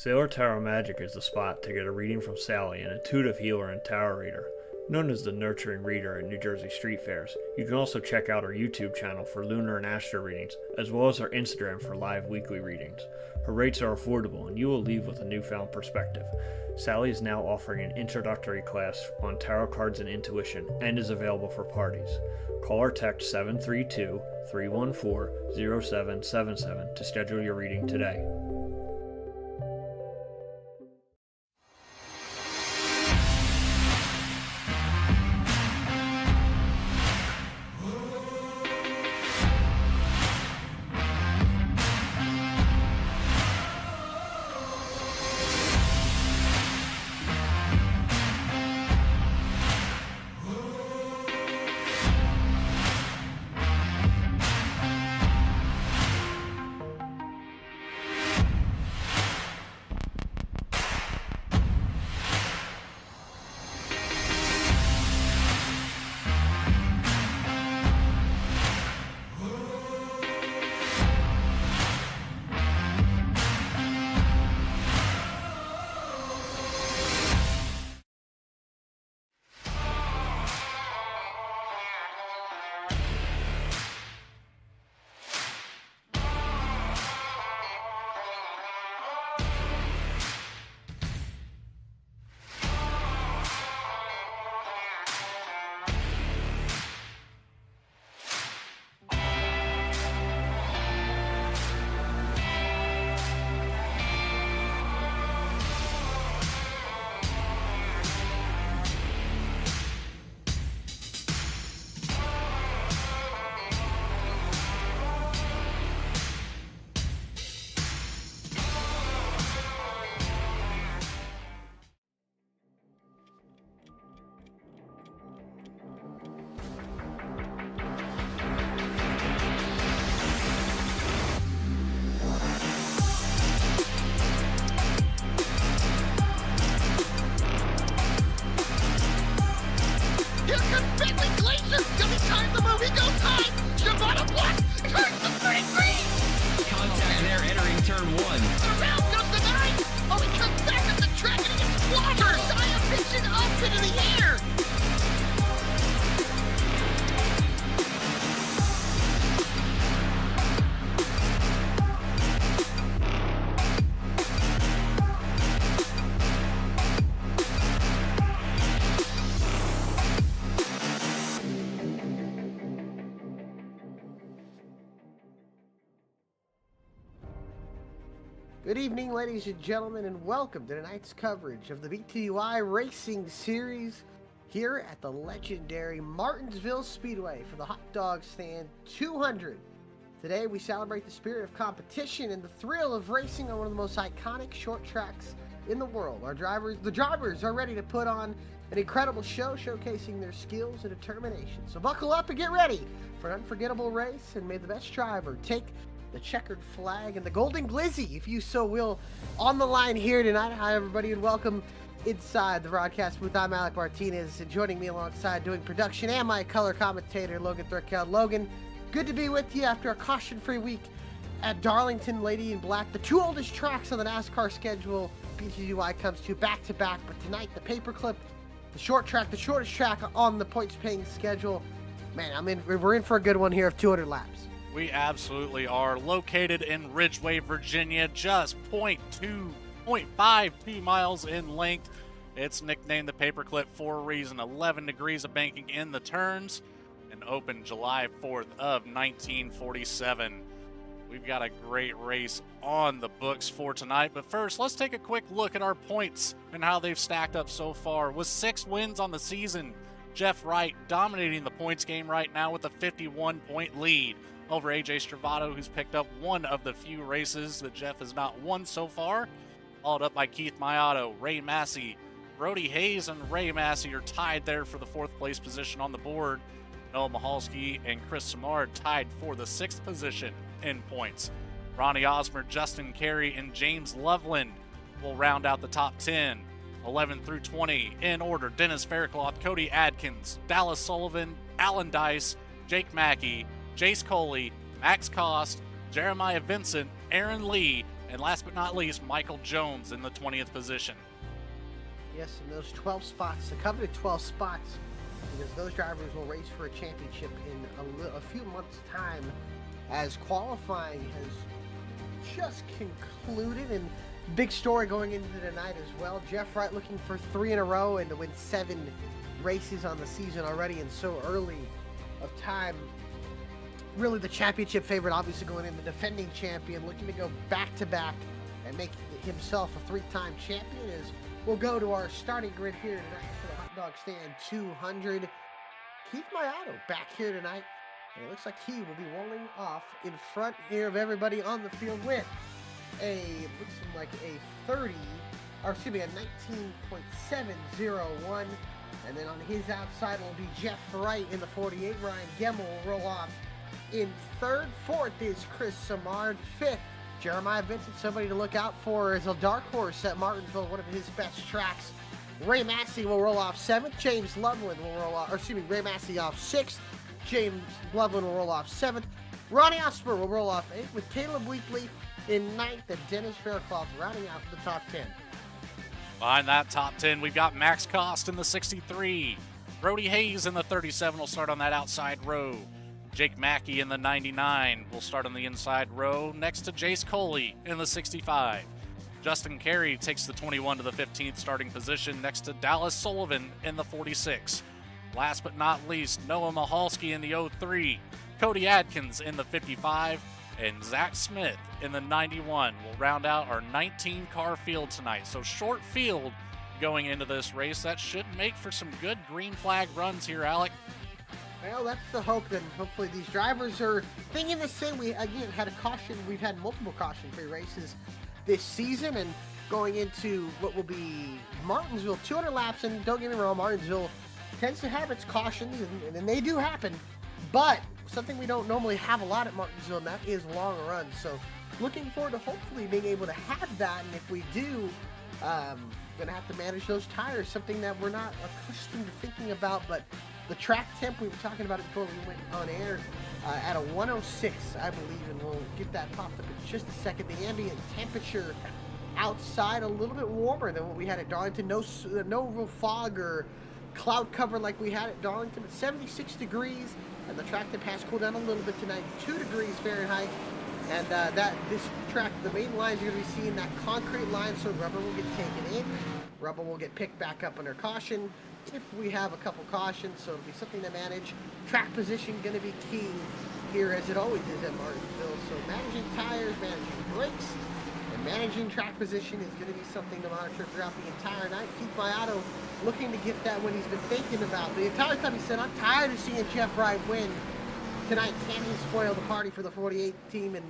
Sailor Tarot Magic is the spot to get a reading from Sally, an intuitive healer and tarot reader. Known as the Nurturing Reader at New Jersey street fairs, you can also check out our YouTube channel for lunar and astro readings, as well as our Instagram for live weekly readings. Her rates are affordable, and you will leave with a newfound perspective. Sally is now offering an introductory class on tarot cards and intuition, and is available for parties. Call or text 732-314-0777 to schedule your reading today. Good evening, ladies and gentlemen, and welcome to tonight's coverage of the BTDY Racing Series here at the legendary Martinsville Speedway for the Hot Dog Stand 200. Today we celebrate the spirit of competition and the thrill of racing on one of the most iconic short tracks in the world. The drivers are ready to put on an incredible show showcasing their skills and determination. So buckle up and get ready for an unforgettable race, and may the best driver take the checkered flag and the golden glizzy, if you so will, on the line here tonight. Hi everybody, and welcome inside the broadcast booth. I'm Alec Martinez, and joining me alongside doing production and my color commentator, Logan Thurkeld. Logan, good to be with you after a caution-free week at Darlington, Lady in Black. The two oldest tracks on the NASCAR schedule, BTDY comes to back-to-back, but tonight the Paperclip, the short track, the shortest track on the points-paying schedule. Man, we're in for a good one here of 200 laps. We absolutely are. Located in Ridgeway, Virginia, just 0.52 miles in length. It's nicknamed the Paperclip for a reason. 11 degrees of banking in the turns, and opened July 4th of 1947. We've got a great race on the books for tonight, but first, let's take a quick look at our points and how they've stacked up so far. With 6 wins on the season, Jeff Wright dominating the points game right now with a 51-point lead over AJ Stravato, who's picked up one of the few races that Jeff has not won so far. Followed up by Keith Mayato, Ray Massey, Brody Hayes, and Ray Massey are tied there for the 4th place position on the board. Noah Mahalski and Chris Samard tied for the 6th position in points. Ronnie Osmer, Justin Carey, and James Loveland will round out the top 10. 11 through 20 in order: Dennis Faircloth, Cody Adkins, Dallas Sullivan, Alan Dice, Jake Mackey, Jace Coley, Max Cost, Jeremiah Vincent, Aaron Lee, and last but not least, Michael Jones in the 20th position. Yes, and those 12 spots, the coveted 12 spots, because those drivers will race for a championship in a few months' time, as qualifying has just concluded. And big story going into tonight as well. Jeff Wright looking for 3 in a row and to win 7 races on the season already and so early of time. Really the championship favorite, obviously going in, the defending champion, looking to go back-to-back and make himself a 3-time champion. As we'll go to our starting grid here tonight for the Hot Dog Stand 200. Keith Mayato back here tonight, and it looks like he will be rolling off in front here of everybody on the field with looks like a 30, or excuse me, a 19.701. And then on his outside will be Jeff Wright in the 48. Ryan Gemmel will roll off in 3rd. 4th is Chris Samard. 5th, Jeremiah Vincent, somebody to look out for as a dark horse at Martinsville, one of his best tracks. Ray Massey will roll off 7th. James Loveland will roll off, or excuse me, Ray Massey off 6th. James Loveland will roll off 7th. Ronnie Osper will roll off 8th, with Caleb Wheatley in 9th, and Dennis Faircloth rounding out the top 10. Behind that top 10, we've got Max Cost in the 63. Brody Hayes in the 37 will start on that outside row. Jake Mackey in the 99 will start on the inside row, next to Jace Coley in the 65. Justin Carey takes the 21 to the 15th starting position, next to Dallas Sullivan in the 46. Last but not least, Noah Mahalski in the 03. Cody Adkins in the 55. And Zach Smith in the 91 will round out our 19-car field tonight. So short field going into this race. That should make for some good green flag runs here, Alec. Well, that's the hope. Then hopefully these drivers are thinking the same. We, again, had a caution. We've had multiple caution-free races this season, and going into what will be Martinsville, 200 laps. And don't get me wrong, Martinsville tends to have its cautions, and they do happen. But something we don't normally have a lot at Martinsville, and that is long runs. So looking forward to hopefully being able to have that, and if we do, gonna have to manage those tires, something that we're not accustomed to thinking about. But the track temp, we were talking about it before we went on air, at a 106, I believe, and we'll get that popped up in just a second. The ambient temperature outside a little bit warmer than what we had at Darlington. No real fog or cloud cover like we had at Darlington. It's 76 degrees, and the track temp has cooled down a little bit to 92 degrees Fahrenheit. And this track, the main lines, you're going to be seeing that concrete line, so rubber will get taken in. Rubber will get picked back up under caution if we have a couple cautions, so it'll be something to manage. Track position going to be key here, as it always is at Martinsville. So managing tires, managing brakes, and managing track position is going to be something to monitor throughout the entire night. Keith Mayato looking to get that when he's been thinking about. The entire time he said, I'm tired of seeing Jeff Wright win. Tonight, can he spoil the party for the 48 team and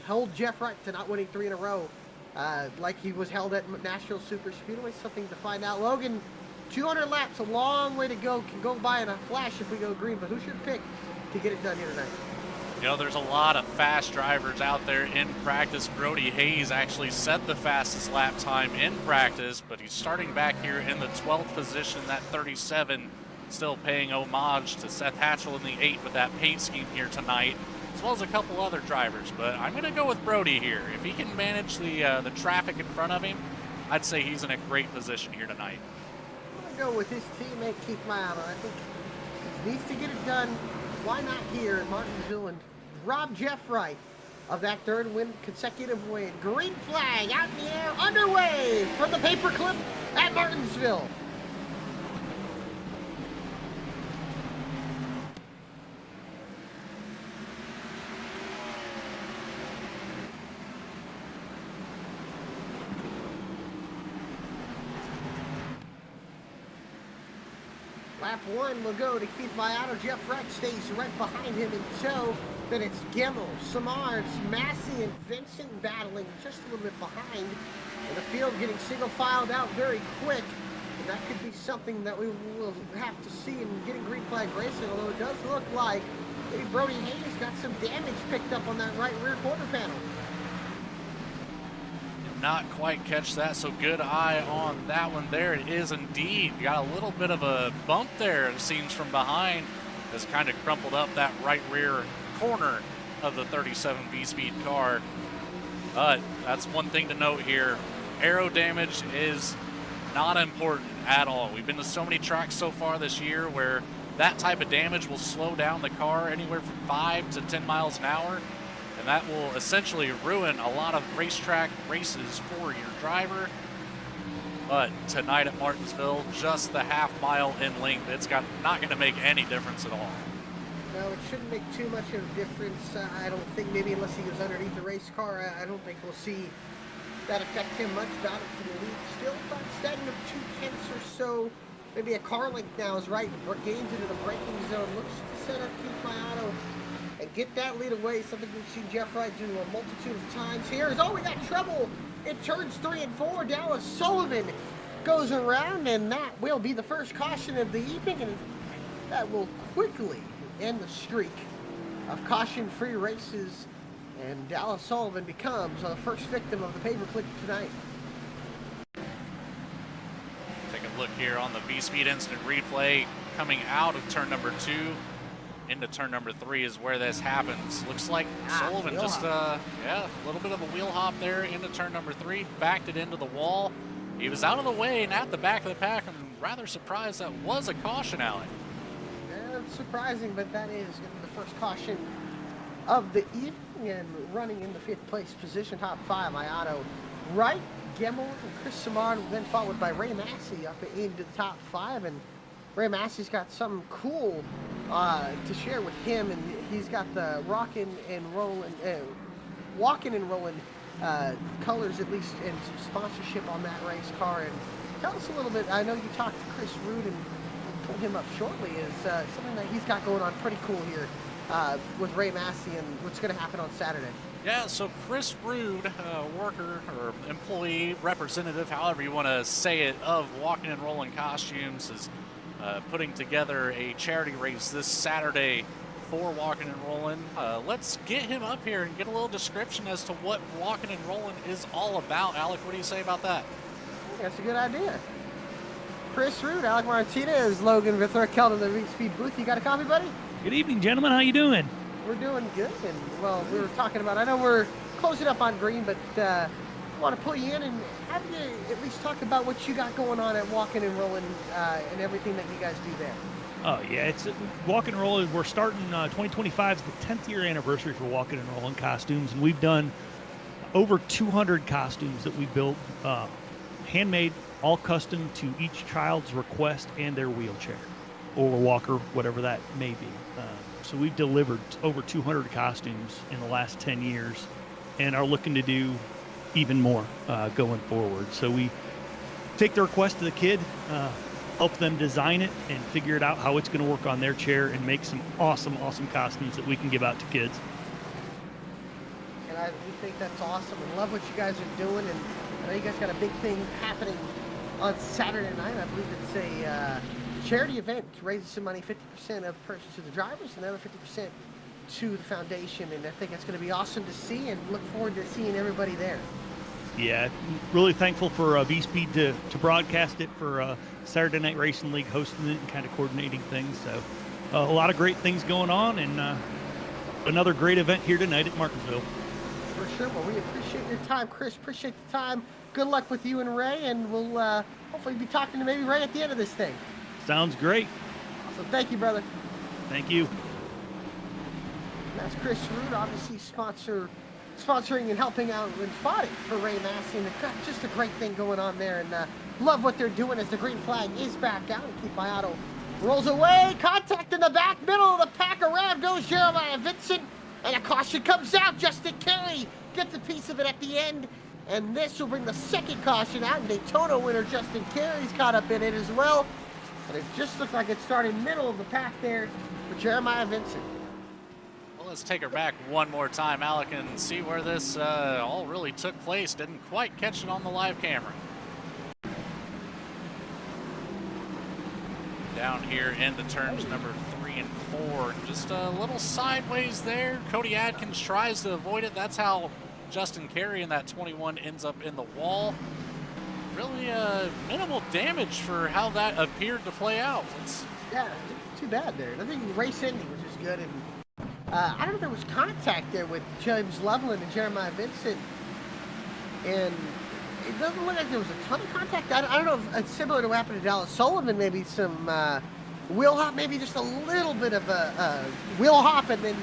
hold Jeff Wright to not winning 3 in a row like he was held at Nashville Super Speedway? Something to find out. Logan, 200 laps, a long way to go. Can go by in a flash if we go green, but who's your pick to get it done here tonight? You know, there's a lot of fast drivers out there in practice. Brody Hayes actually set the fastest lap time in practice, but he's starting back here in the 12th position, that 37, still paying homage to Seth Hatchell in the 8 with that paint scheme here tonight, as well as a couple other drivers. But I'm going to go with Brody here. If he can manage the traffic in front of him, I'd say he's in a great position here tonight. I'm going to go with his teammate Keith Mayato. I think he needs to get it done. Why not here in Martinsville and rob Jeff Wright of that 3rd consecutive win? Green flag out in the air, underway from the Paperclip at Martinsville. Lap 1 will go to Keith Mayato. Jeff Wright stays right behind him in tow. Then it's Gemmel, Samard, Massey, and Vincent battling just a little bit behind. And the field getting single filed out very quick. And that could be something that we will have to see in getting green flag racing, although it does look like maybe Brody Hayes got some damage picked up on that right rear quarter panel. Did not quite catch that, so good eye on that one there. It is indeed. You got a little bit of a bump there, it seems, from behind. Has kind of crumpled up that right rear corner of the 37 V-Speed car. But that's one thing to note here. Aero damage is not important at all. We've been to so many tracks so far this year where that type of damage will slow down the car anywhere from 5 to 10 miles an hour, and that will essentially ruin a lot of racetrack races for your driver. But tonight at Martinsville, just the half mile in length, it's not going to make any difference at all. No, it shouldn't make too much of a difference. I don't think, maybe unless he goes underneath the race car, I don't think we'll see that affect him much. About it from the lead, still about stagnant of 2/10 or so. Maybe a car length now is right. Gains into the braking zone. Looks to set up Keith Mayato and get that lead away. Something we've seen Jeff Wright do a multitude of times here. Is, oh, we got trouble in turns 3 and 4. Dallas Sullivan goes around, and that will be the first caution of the evening, and that will quickly end the streak of caution-free races. And Dallas Sullivan becomes the first victim of the paperclip tonight. Take a look here on the V-Speed incident replay. Coming out of turn number 2 into turn number 3 is where this happens. Looks like Sullivan just, a little bit of a wheel hop there into turn number 3, backed it into the wall. He was out of the way and at the back of the pack. I'm rather surprised that was a caution, Alec. Yeah, it's surprising, but that is going to be the first caution of the evening. And running in the 5th place position, top 5, Mayato, Wright, Gemmel, and Chris Samard, then followed by Ray Massey up into the top 5. And Ray Massey's got something cool to share with him, and he's got the walking and rolling colors, at least, and some sponsorship on that race car. And tell us a little bit. I know you talked to Chris Rood and pulled him up shortly. Is something that he's got going on pretty cool here with Ray Massey and what's going to happen on Saturday. Yeah, so Chris Rood, worker or employee, representative, however you want to say it, of Walking and Rolling Costumes, is putting together a charity race this Saturday for Walking and Rolling. Let's get him up here and get a little description as to what Walking and Rolling is all about. Alec, what do you say about that? That's a good idea. Chris Rood, Alec Martinez, Logan Vithra-Kelt in the VSPEED booth. You got a copy, buddy? Good evening, gentlemen. How you doing? We're doing good, and well, we were talking about, I know we're closing up on green, but I want to pull you in and have you at least talk about what you got going on at Walking and Rolling and everything that you guys do there. Oh yeah, it's Walking and Rolling. We're starting 2025 is the 10th year anniversary for Walking and Rolling Costumes, and we've done over 200 costumes that we built, handmade, all custom to each child's request and their wheelchair or walker, whatever that may be. So we've delivered over 200 costumes in the last 10 years and are looking to do even more going forward. So we take the request of the kid, help them design it and figure it out how it's going to work on their chair and make some awesome costumes that we can give out to kids. And we think that's awesome and love what you guys are doing. And I know you guys got a big thing happening on Saturday night. I believe it's a charity event, raises some money, 50% of purchase to the drivers and the other 50% to the foundation. And I think it's going to be awesome to see and look forward to seeing everybody there. Yeah, really thankful for VSPEED to broadcast it, for Saturday Night Racing League hosting it and kind of coordinating things. So a lot of great things going on, and another great event here tonight at Martinsville. For sure. Well, we appreciate your time, Chris. Appreciate the time. Good luck with you and Ray, and we'll hopefully be talking to maybe Ray at the end of this thing. Sounds great. Awesome. Thank you, brother. Thank you. That's Chris Rood, obviously sponsoring and helping out and spotting for Ray Massey. And just a great thing going on there. And love what they're doing as the green flag is back out. And Keith Mayato rolls away. Contact in the back middle of the pack. Around goes Jeremiah Vincent. And a caution comes out. Justin Kelly gets a piece of it at the end. And this will bring the second caution out. And Daytona winner Justin Carey's caught up in it as well. But it just looked like it started middle of the pack there for Jeremiah Vincent. Well, let's take her back one more time, Alec, and see where this all really took place. Didn't quite catch it on the live camera. Down here into turns number 3 and 4. Just a little sideways there. Cody Adkins tries to avoid it. That's how Justin Carey in that 21 ends up in the wall. Really minimal damage for how that appeared to play out. Yeah, too bad there. Nothing race ending, which is good. And I don't know if there was contact there with James Loveland and Jeremiah Vincent. And it doesn't look like there was a ton of contact. I don't know if it's similar to what happened to Dallas Sullivan. Maybe some wheel hop, maybe just a little bit of a wheel hop, and then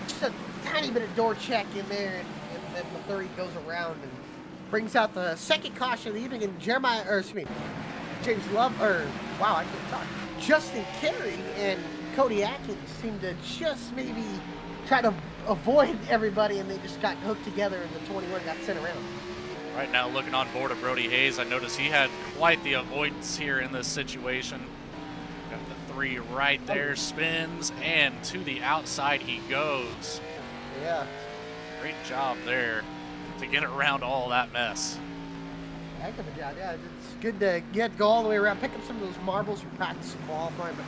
just a tiny bit of door check in there. And then the 30 goes around and brings out the second caution of the evening, and James Love, wow, I can't talk. Justin Carey and Cody Atkins seemed to just maybe try to avoid everybody, and they just got hooked together, and the 21 got sent around. Right now, looking on board of Brody Hayes, I noticed he had quite the avoidance here in this situation. Got the 3 right there, spins, and to the outside he goes. Yeah. Great job there to get around all that mess. Heck of a job, yeah. It's good to go all the way around, pick up some of those marbles from practice and qualifying, but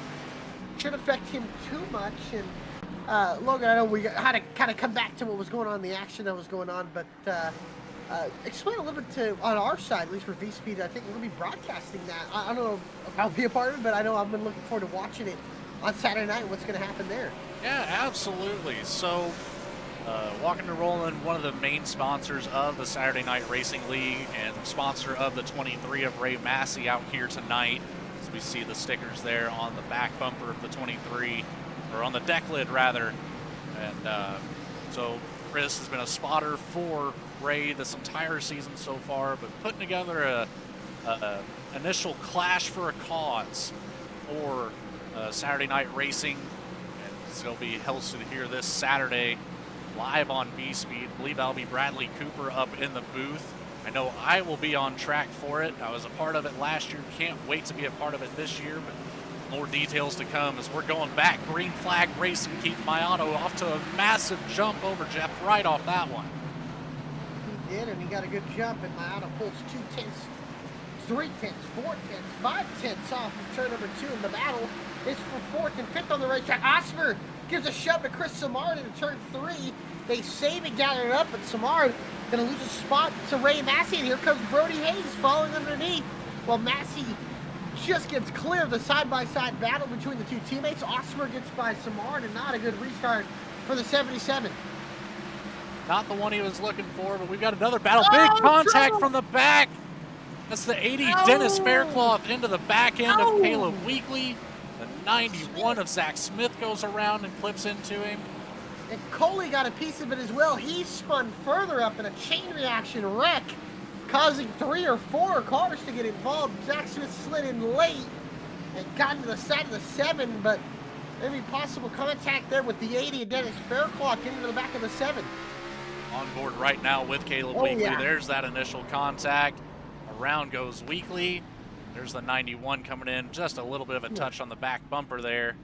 shouldn't affect him too much. And Logan, I know we had to kind of come back to what was going on, the action that was going on, but explain a little bit on our side, at least for VSPEED. I think we're going to be broadcasting that. I don't know if I'll be a part of it, but I know I've been looking forward to watching it on Saturday night. What's going to happen there? Yeah, absolutely. So, Walking and Rolling, one of the main sponsors of the Saturday Night Racing League and sponsor of the 23 of Ray Massey out here tonight. As we see the stickers there on the back bumper of the 23, or on the deck lid rather. And so Chris has been a spotter for Ray this entire season so far, but putting together a initial Clash for a Cause for Saturday Night Racing. And it's going to be hosted here this Saturday live on VSPEED. I believe that'll be Bradley Cooper up in the booth. I know I will be on track for it. I was a part of it last year. Can't wait to be a part of it this year, but more details to come as we're going back. Green flag racing. Keith Maiano off to a massive jump over Jeff Wright off that one. He did, and he got a good jump, and Maiano pulls 2 tenths, 3 tenths, 4 tenths, 5 tenths off of turn number 2 in the battle. It's for 4th and 5th on the racetrack. Osmer gives a shove to Chris Samard into turn 3. They save it, gather it up, but Samard going to lose a spot to Ray Massey, and here comes Brody Hayes falling underneath. Well, Massey just gets clear of the side-by-side battle between the 2 teammates. Osmer gets by Samard, and not a good restart for the 77. Not the one he was looking for, but we've got another battle. Big contact from the back. That's the 80 Dennis Faircloth into the back end of Caleb Weekly. The 91 of Zach Smith goes around and clips into him. And Coley got a piece of it as well. He spun further up in a chain reaction wreck, causing 3 or 4 cars to get involved. Zach Smith slid in late and got into the side of the 7, but maybe possible contact there with the 80 of Dennis Faircloth getting to the back of the 7. On board right now with Caleb Weekly. Yeah. There's that initial contact. Around goes Weekly. There's the 91 coming in. Just a little bit of a touch on the back bumper there.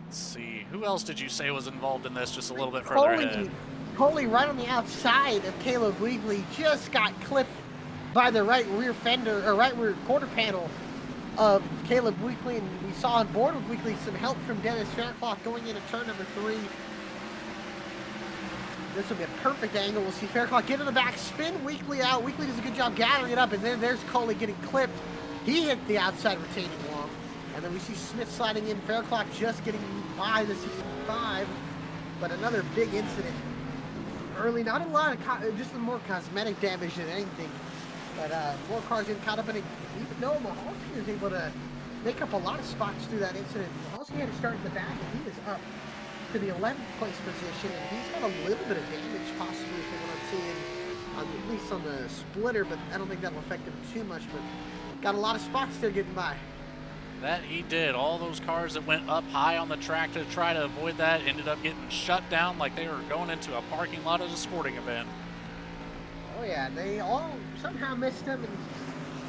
Let's see. Who else did you say was involved in this just a little bit further ahead? Coley right on the outside of Caleb Weekly just got clipped by the right rear fender, or right rear quarter panel of Caleb Weekly. And we saw on board with Weekly some help from Dennis Faircloth going into turn number 3. This will be a perfect angle. We'll see Faircloth get in the back, spin Weekly out. Weekly does a good job gathering it up, and then there's Coley getting clipped. He hit the outside retaining wall. And then we see Smith sliding in. Faircloth just getting by the 65. But another big incident early. Not a lot of, just more cosmetic damage than anything. But more cars getting caught up in it. Even though Mahalski was able to make up a lot of spots through that incident. Mahalski had to start in the back, and he was up to the 11th place position, and he's got a little bit of damage possibly from what I'm seeing, at least on the splitter, but I don't think that'll affect him too much, but got a lot of spots there getting by. That he did. All those cars that went up high on the track to try to avoid that ended up getting shut down like they were going into a parking lot at a sporting event. Oh yeah, they all somehow missed him, and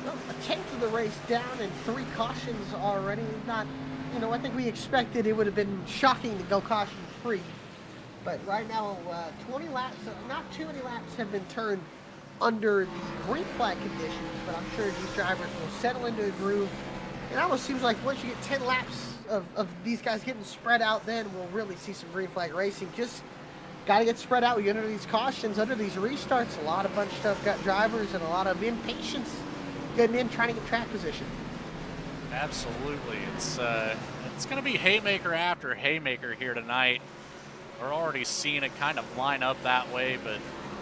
well, a tenth of the race down and 3 cautions already. Not, I think we expected it would have been shocking to go caution free. But right now, 20 laps, not too many laps have been turned under the green flag conditions, but I'm sure these drivers will settle into a groove. It almost seems like once you get 10 laps of these guys getting spread out, then we'll really see some green flag racing. Just got to get spread out. We get under these cautions, under these restarts. A lot of bunched up got drivers and a lot of impatience getting in, trying to get track position. Absolutely. It's going to be haymaker after haymaker here tonight. We're already seeing it kind of line up that way, but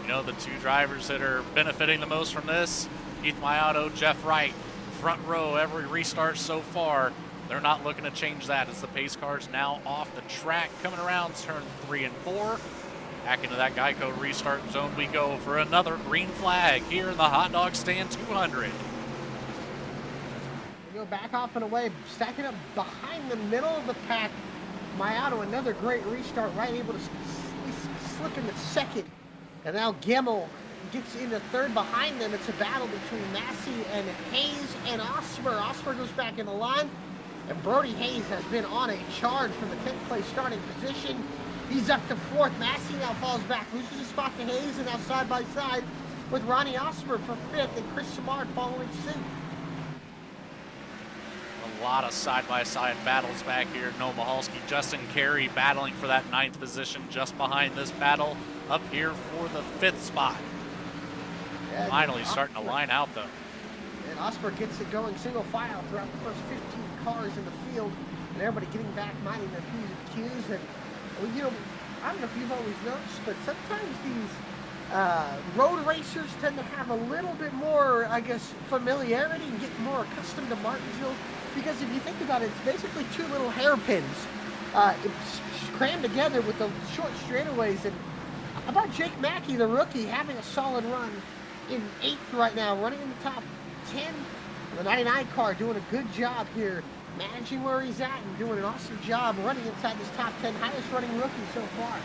the 2 drivers that are benefiting the most from this, Keith Maiato, Jeff Wright, front row every restart so far. They're not looking to change that as the pace cars now off the track, coming around turn 3 and 4. Back into that Geico restart zone we go for another green flag here in the hot dog stand 200. We go back off and away, stacking up behind the middle of the pack. Maiato, another great restart, right, able to slip into second. And now Gemmel gets into third behind them. It's a battle between Massey and Hayes and Osmer. Osmer goes back in the line, and Brody Hayes has been on a charge from the 10th place starting position. He's up to 4th. Massey now falls back, loses a spot to Hayes, and now side by side with Ronnie Osmer for 5th, and Chris Samard following suit. A lot of side-by-side battles back here. Noah Mahalski, Justin Carey battling for that 9th position just behind this battle up here for the 5th spot. Yeah, Finally starting to line out, though. And Osmer gets it going single file throughout the first 15 cars in the field, and everybody getting back, minding their P's and Q's. And, I don't know if you've always noticed, but sometimes these road racers tend to have a little bit more, I guess, familiarity and get more accustomed to Martinsville. Because if you think about it, it's basically 2 little hairpins crammed together with the short straightaways. And about Jake Mackey, the rookie, having a solid run in 8th right now, running in the top 10. The 99 car doing a good job here, managing where he's at and doing an awesome job running inside this top 10, highest running rookie so far.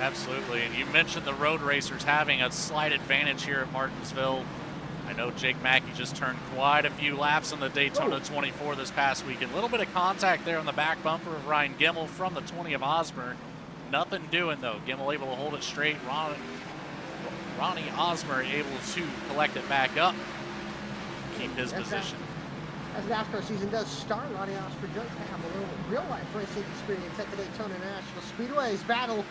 Absolutely, and you mentioned the road racers having a slight advantage here at Martinsville. I know Jake Mackey just turned quite a few laps on the Daytona 24 this past weekend. A little bit of contact there on the back bumper of Ryan Gemmel from the 20 of Osmer. Nothing doing, though. Gemmel able to hold it straight. Ronnie Osmer able to collect it back up, keep his position. As the NASCAR season does start, Ronnie Osmer does have a little real-life racing experience at the Daytona National Speedway's battle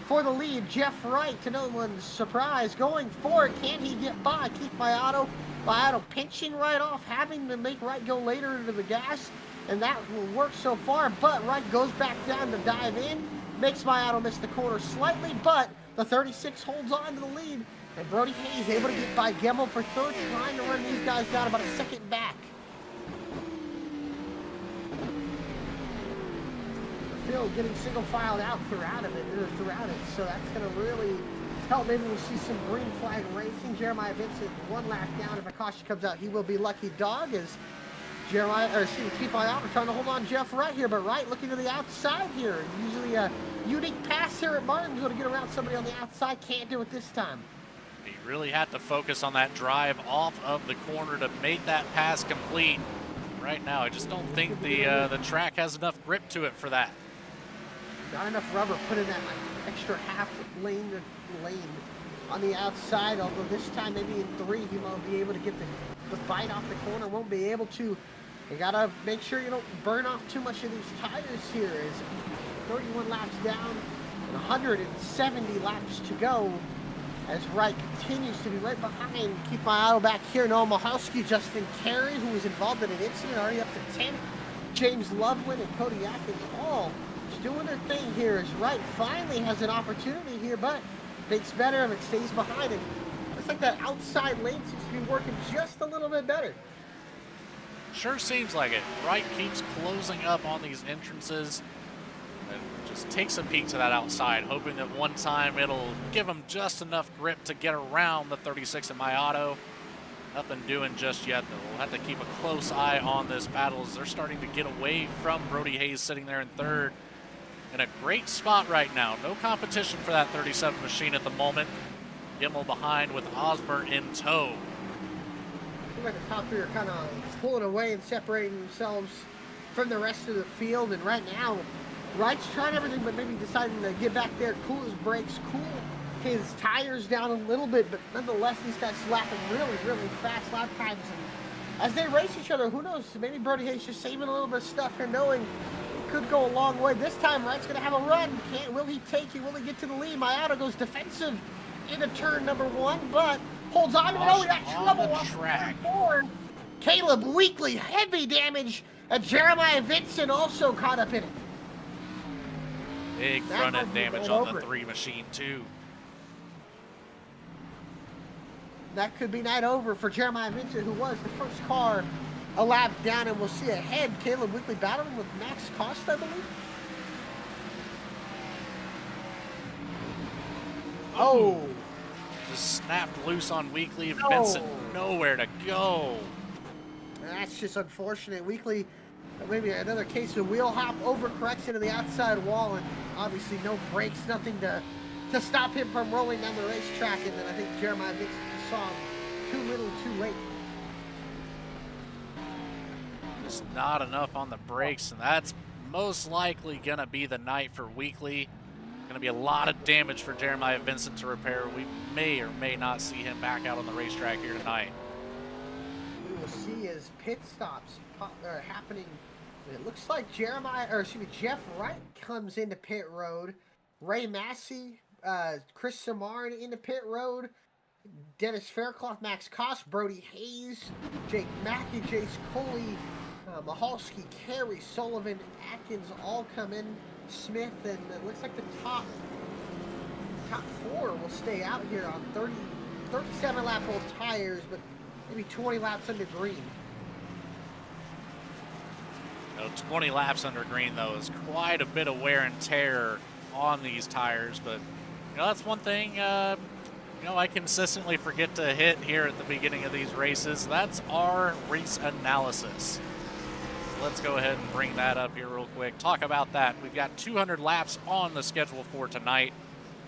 for the lead. Jeff Wright, to no one's surprise, going for it. Can he get by? Keith Maiato pinching right off, having to make Wright go later into the gas, and that will work so far. But Wright goes back down to dive in, makes Maiato miss the corner slightly, but the 36 holds on to the lead, and Brody Hayes able to get by Gemmel for 3rd, trying to run these guys down about a second back. Field getting single filed out throughout it, so that's going to really help. Maybe we'll see some green flag racing. Jeremiah Vincent 1 lap down. If a caution comes out, he will be lucky dog as Keith Maiato trying to hold on Jeff Wright here, but Wright looking to the outside here. Usually a unique pass here at Martinsville to get around somebody on the outside. Can't do it this time. He really had to focus on that drive off of the corner to make that pass complete. Right now, I just don't think the track has enough grip to it for that. Not enough rubber put in that extra half lane on the outside, although this time maybe in 3 he won't be able to get the bite off the corner, won't be able to. You gotta make sure you don't burn off too much of these tires here. As 31 laps down and 170 laps to go as Wright continues to be right behind. Keep my eye back here. Noah Mahalski, Justin Carey, who was involved in an incident, already up to 10. James Loveland and Cody Atkins all doing their thing here as Wright finally has an opportunity here, but makes better if it stays behind him. Looks like that outside lane seems to be working just a little bit better. Sure seems like it. Wright keeps closing up on these entrances and just takes a peek to that outside, hoping that one time it'll give him just enough grip to get around the 36 of Maiato. Nothing doing just yet, though. We'll have to keep a close eye on this battle as they're starting to get away from Brody Hayes sitting there in 3rd. In a great spot right now. No competition for that 37 machine at the moment. Gemmel behind with Osmer in tow. Look like the top three are kind of pulling away and separating themselves from the rest of the field. And right now, Wright's trying everything, but maybe deciding to get back there, cool his brakes, cool his tires down a little bit. But nonetheless, these guys slapping really, really fast lap times. And as they race each other, who knows? Maybe Brody Hayes just saving a little bit of stuff here, knowing it could go a long way. This time, Wright's going to have a run. Will he take it? Will he get to the lead? Miata goes defensive into turn number 1, but holds on to it. Oh, he got trouble off track. Caleb Weekly, heavy damage. Jeremiah Vincent also caught up in it. Big front end damage on the 3 machine, too. That could be night over for Jeremiah Vincent, who was the first car a lap down, and we'll see ahead Caleb Weekly battling with Max Cost, I believe. Oh. Just snapped loose on Weekly. Vincent nowhere to go. That's just unfortunate. Weekly, maybe another case of wheel hop, overcorrection to the outside wall, and obviously no brakes, nothing to stop him from rolling down the racetrack. And then I think Jeremiah Vincent saw him too little, too late. Just not enough on the brakes, and that's most likely going to be the night for Weekly. Going to be a lot of damage for Jeremiah Vincent to repair. We may or may not see him back out on the racetrack here tonight. We will see as pit stops are happening. It looks like Jeff Wright comes into pit road. Ray Massey, Chris Samard into pit road. Dennis Faircloth, Max Koss, Brody Hayes, Jake Mackey, Jace Coley, Mahalski, Carey, Sullivan, Atkins all come in. Smith, and it looks like the top 4 will stay out here on 37 lap old tires, but maybe 20 laps under green. 20 laps under green, though, is quite a bit of wear and tear on these tires, but that's one thing I consistently forget to hit here at the beginning of these races. That's our race analysis. Let's go ahead and bring that up here real quick. Talk about that. We've got 200 laps on the schedule for tonight.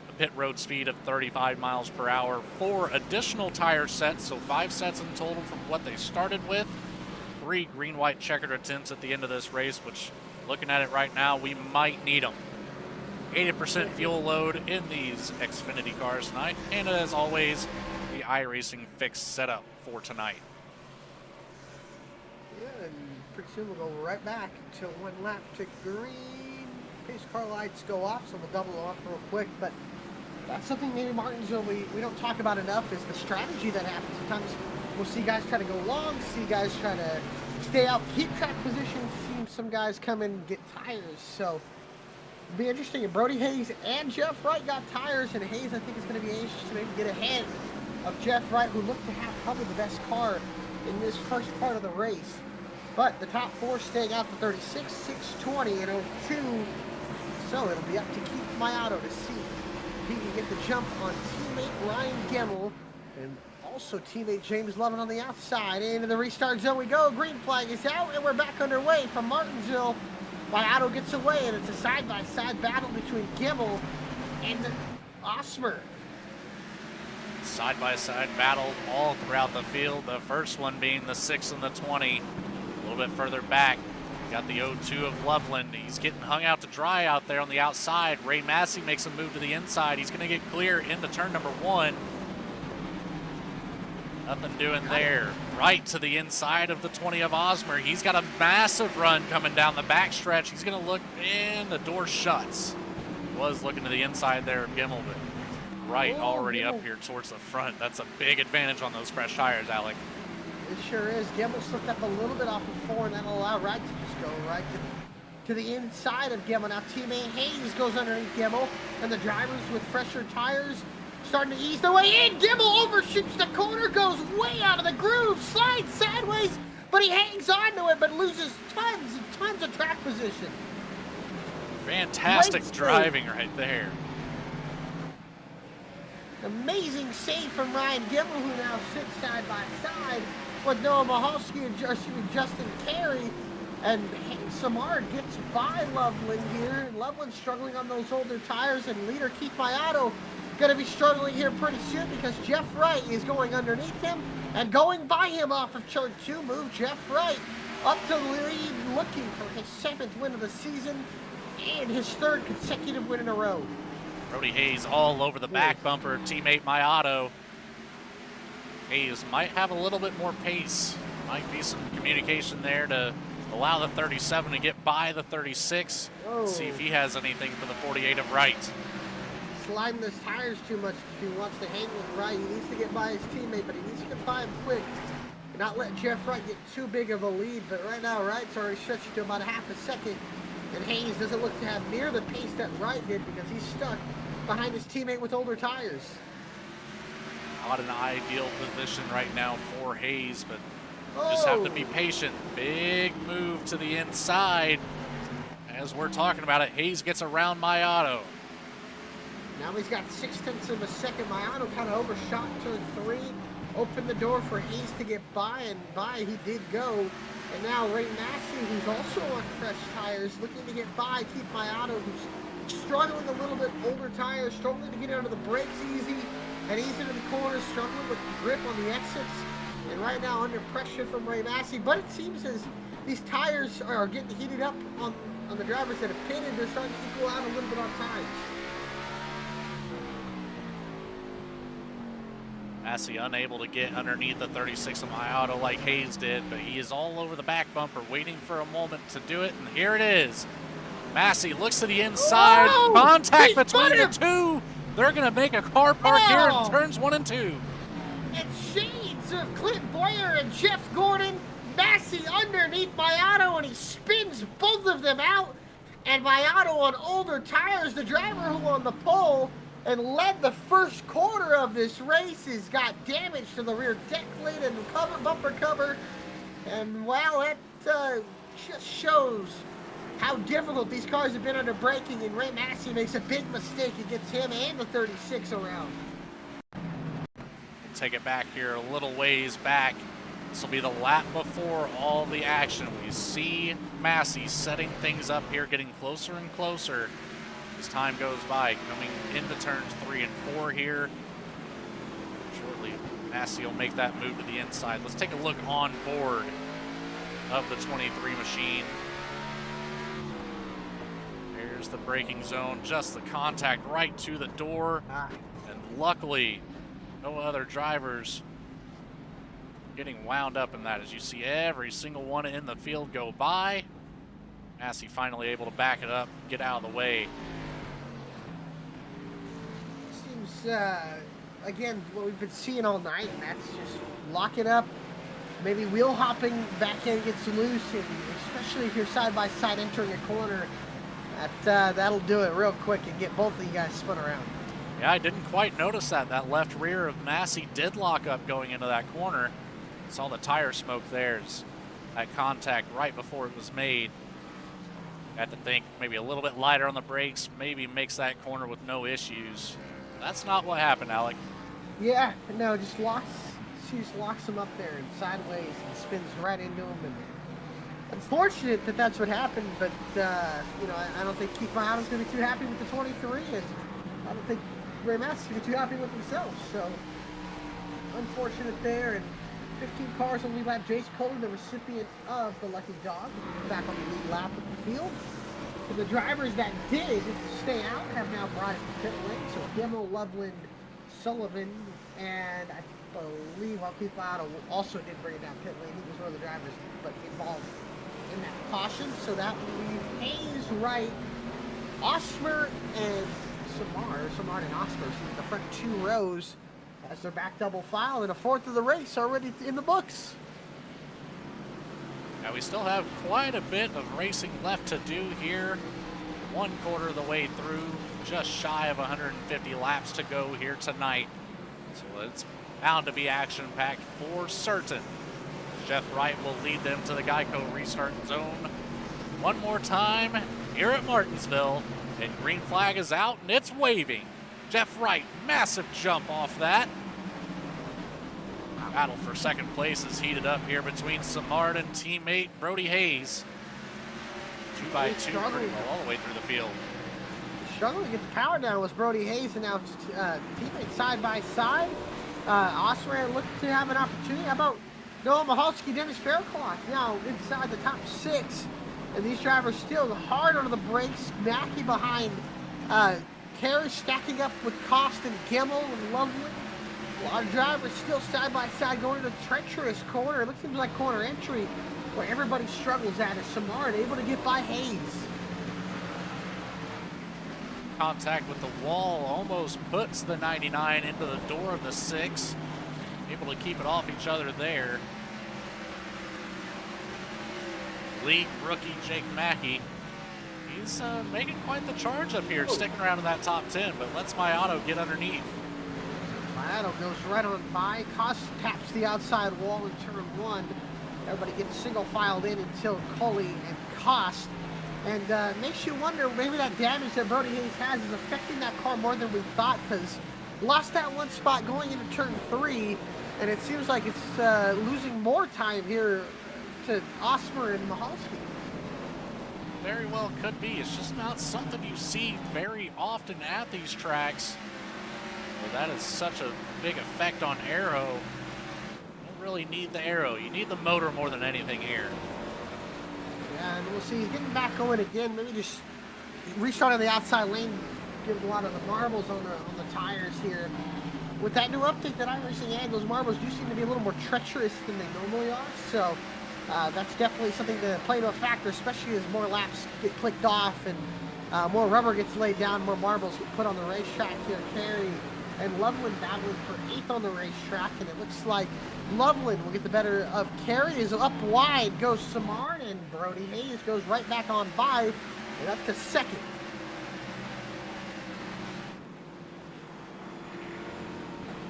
A pit road speed of 35 miles per hour. 4 additional tire sets, so 5 sets in total from what they started with. 3 green-white checkered attempts at the end of this race, which, looking at it right now, we might need them. 80% fuel load in these Xfinity cars tonight. And as always, the iRacing fixed setup for tonight. Yeah, and pretty soon we'll go right back to 1 lap to green. Pace car lights go off, so we'll double them up real quick. But that's something maybe Martinsville we don't talk about enough, is the strategy that happens. Sometimes we'll see guys try to go long, see guys try to stay out, keep track positions, see some guys come in and get tires. So it'll be interesting. And Brody Hayes and Jeff Wright got tires, and Hayes, I think, is going to be anxious to maybe get ahead of Jeff Wright, who looked to have probably the best car in this first part of the race. But the top 4 staying out to 36, 620, and 02. So it'll be up to Keith Miato to see if he can get the jump on teammate Ryan Gemmel and also teammate James Lovin on the outside. Into the restart zone we go. Green flag is out, and we're back underway from Martinsville. Miato gets away, and it's a side-by-side battle between Gemmel and Osmer. Side-by-side battle all throughout the field. The first one being the 6 and the 20. A little bit further back, got the 0-2 of Loveland. He's getting hung out to dry out there on the outside. Ray Massey makes a move to the inside. He's going to get clear into turn number 1. Nothing doing there. Right to the inside of the 20 of Osmer. He's got a massive run coming down the backstretch. He's going to look, and the door shuts. Was looking to the inside there of Gemmel, but Wright already up here towards the front. That's a big advantage on those fresh tires, Alec. It sure is. Gemmel slipped up a little bit off of 4, and that'll allow Wright to just go right to the inside of Gemmel. Now teammate Hayes goes underneath Gemmel, and the drivers with fresher tires starting to ease their way in. Gemmel overshoots the corner, goes way out of the groove, slides sideways, but he hangs on to it, but loses tons and tons of track position. Fantastic driving right there. Amazing save from Ryan Gemmel, who now sits side by side with Noah Mahalski and Justin Carey. And Samard gets by Loveland here. And Loveland struggling on those older tires, and leader Keith Miato going to be struggling here pretty soon because Jeff Wright is going underneath him and going by him off of turn 2 move. Jeff Wright up to the lead, looking for his 7th win of the season and his 3rd consecutive win in a row. Brody Hayes all over the back bumper, teammate My Auto. Hayes might have a little bit more pace. Might be some communication there to allow the 37 to get by the 36. See if he has anything for the 48 of Wright. Sliding his tires too much if he wants to hang with Wright. He needs to get by his teammate, but he needs to get by him quick. And not let Jeff Wright get too big of a lead. But right now, Wright's already stretched to about a half a second. And Hayes doesn't look to have near the pace that Wright did because he's stuck behind his teammate with older tires. Not an ideal position right now for Hayes, but just have to be patient. Big move to the inside. As we're talking about it, Hayes gets around My Auto. Now he's got 0.6 of a second. My Auto kind of overshot turn 3. Opened the door for Hayes to get by, and by he did go. And now Ray Massey, who's also on fresh tires, looking to get by. Keep My Auto, who's struggling a little bit, older tires, struggling to get out of the brakes easy. And he's into the corners, struggling with grip on the exits. And right now under pressure from Ray Massey. But it seems as these tires are getting heated up on the drivers that have pitted, they're starting to equal out a little bit on times. Massey unable to get underneath the 36 of My Auto like Hayes did, but he is all over the back bumper waiting for a moment to do it, and here it is. Massey looks to the inside. Whoa! Contact between the two. They're going to make a car park here in turns 1 and 2. It's shades of Clint Boyer and Jeff Gordon. Massey underneath My Auto, and he spins both of them out. And My Auto on older tires, the driver who on the pole and led the first quarter of this race, has got damage to the rear deck lid and bumper cover. And well, that just shows how difficult these cars have been under braking, and Ray Massey makes a big mistake. It gets him and the 36 around. Take it back here a little ways back. This will be the lap before all the action. We see Massey setting things up here, getting closer and closer as time goes by, coming into turns 3 and 4 here. Shortly, Massey will make that move to the inside. Let's take a look on board of the 23 machine. There's the braking zone, just the contact right to the door. And luckily, no other drivers getting wound up in that, as you see every single one in the field go by. Massey finally able to back it up, get out of the way. Seems, again, what we've been seeing all night, and that's just lock it up. Maybe wheel hopping back end gets loose, and especially if you're side by side entering a corner, that'll do it real quick and get both of you guys spun around. Yeah, I didn't quite notice that. That left rear of Massey did lock up going into that corner. Saw the tire smoke there. That contact right before it was made. Had to think maybe a little bit lighter on the brakes, maybe makes that corner with no issues. That's not what happened, Alec. Yeah, no, she just locks him up there and sideways and spins right into him. And unfortunate that that's what happened, but you know, I don't think Keith Mahano's going to be too happy with the 23, and I don't think Ray Massey's going to be too happy with himself. So unfortunate there. And 15 cars on lead lap. Jace Cole, the recipient of the lucky dog, back on the lead lap of the field. So the drivers that did stay out have now brought it to pit lane. So Gemmell, Loveland, Sullivan, and I believe Keith Mahano also did bring it down pit lane. He was one of the drivers, but involved in that caution. So that will leave Hayes, Wright, Osmer, and Samard and Osmer in the front 2 rows as their back double file, and a fourth of the race already in the books. Now we still have quite a bit of racing left to do here. 1/4 of the way through, just shy of 150 laps to go here tonight. So it's bound to be action-packed for certain. Jeff Wright will lead them to the Geico restart zone one more time here at Martinsville. And green flag is out and it's waving. Jeff Wright, massive jump off that. Battle for second place is heated up here between Samard and teammate Brody Hayes. 2 by 2 pretty well all the way through the field. struggling to get the power down was Brody Hayes, and now teammates side by side. Osman looked to have an opportunity. How about Noah Mahalski, Dennis Faircloth now inside the top 6. And these drivers still hard under the brakes. Mackey behind. Carey stacking up with Cost and Gemmel and Lovely. A lot of drivers still side by side going to the treacherous corner. It looks like corner entry where everybody struggles at is Samard able to get by Hayes. Contact with the wall almost puts the 99 into the door of the 6. Able to keep it off each other there. League rookie Jake Mackey. He's making quite the charge up here, sticking around in that top 10, but lets Mayato get underneath. Mayato goes right on by. Cost taps the outside wall in turn 1. Everybody gets single filed in until Cully and Cost. And makes you wonder, maybe that damage that Brody Hayes has is affecting that car more than we thought, because lost that one spot going into turn 3, and it seems like it's losing more time here to Osmer and Mahalski. Very well could be. It's just not something you see very often at these tracks. But that is such a big effect on aero. You don't really need the aero. You need the motor more than anything here. Yeah, and we'll see. He's getting back going again. Maybe just restart on the outside lane. Gives a lot of the marbles on the tires here. With that new update that iRacing had, those marbles do seem to be a little more treacherous than they normally are. So that's definitely something to play to a factor, especially as more laps get clicked off and more rubber gets laid down, more marbles get put on the racetrack here. Carey and Loveland battling for 8th on the racetrack, and it looks like Loveland will get the better of Carey. Is up wide goes Samard, and Brody Hayes goes right back on by and up to 2nd.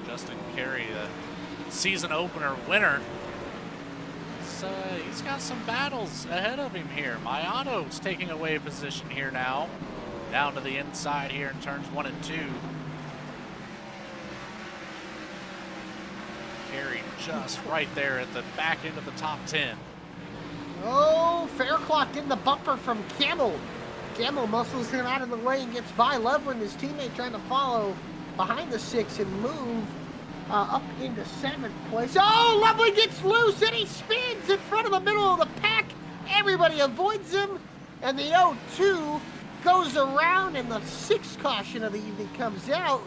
Justin Carey, the season opener winner. He's got some battles ahead of him here. Mayato's taking away a position here now. Down to the inside here in turns 1 and 2. Carey just right there at the back end of the top 10. Oh, Faircloth getting the bumper from Camel. Camel muscles him out of the way and gets by. Loveland, his teammate, trying to follow behind the 6 and move up into 7th place. Oh, Loveland gets loose and he spins in front of the middle of the pack. Everybody avoids him, and the 0-2 goes around, and the 6th caution of the evening comes out.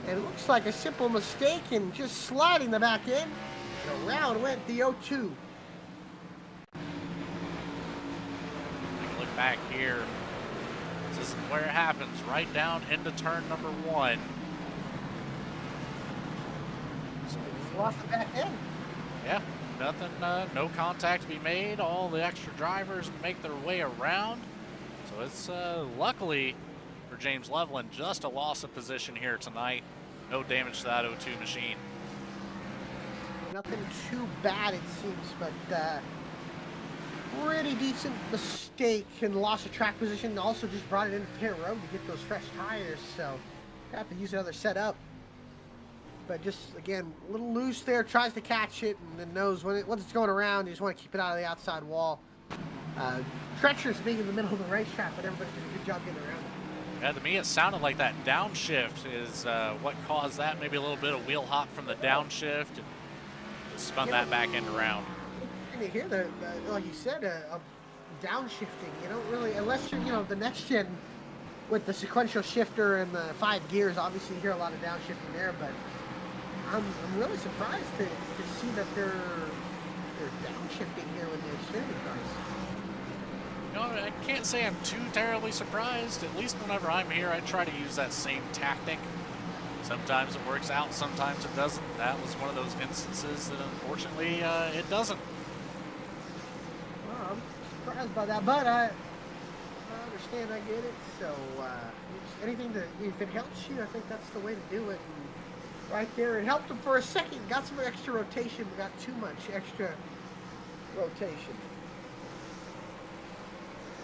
And it looks like a simple mistake and just sliding the back end. And around went the 0-2. Take a look back here. This is where it happens, right down into turn number 1. So we lost the back end. Yeah, nothing, no contact to be made. All the extra drivers make their way around. So it's luckily for James Loveland, just a loss of position here tonight. No damage to that 0-2 machine. Nothing too bad, it seems, but pretty decent mistake and loss of track position. Also just brought it into pit road to get those fresh tires, so have to use another setup. But just, again, a little loose there, tries to catch it, and then knows once it's going around, you just want to keep it out of the outside wall. Treacherous being in the middle of the racetrack, but everybody did a good job getting around it. Yeah, to me it sounded like that downshift is what caused that. Maybe a little bit of wheel hop from the downshift and spun that back end around. And you hear the like you said, a downshifting. You don't really, unless you're, the next gen with the sequential shifter and the 5 gears, obviously you hear a lot of downshifting there, but I'm really surprised to see that they're downshifting here with the Xfinity cars. I can't say I'm too terribly surprised. At least whenever I'm here, I try to use that same tactic. Sometimes it works out, sometimes it doesn't. That was one of those instances that unfortunately it doesn't. Well, I'm surprised by that, but I understand, I get it. So anything if it helps you, I think that's the way to do it. And right there, it helped them for a second. Got some extra rotation, but got too much extra rotation.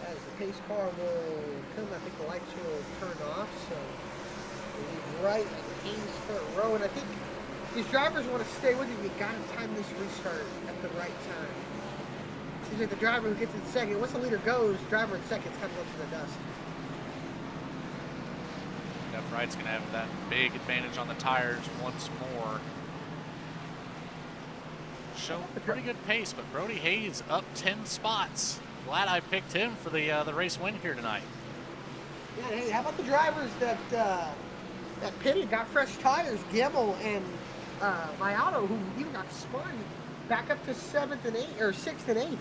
As the pace car will come, I think the lights will turn off, so we'll leave right at the Hayes front row. And I think these drivers want to stay with you. You got to time this restart at the right time. Seems like the driver who gets in second, once the leader goes, driver in second's kind of left in the dust. Wright's going to have that big advantage on the tires once more. Show pretty good pace, but Brody Hayes up 10 spots. Glad I picked him for the race win here tonight. Yeah, hey, how about the drivers that pitted, got fresh tires? Gimmel and Mayato, who even got spun back up to 7th and 8th, or 6th and 8th.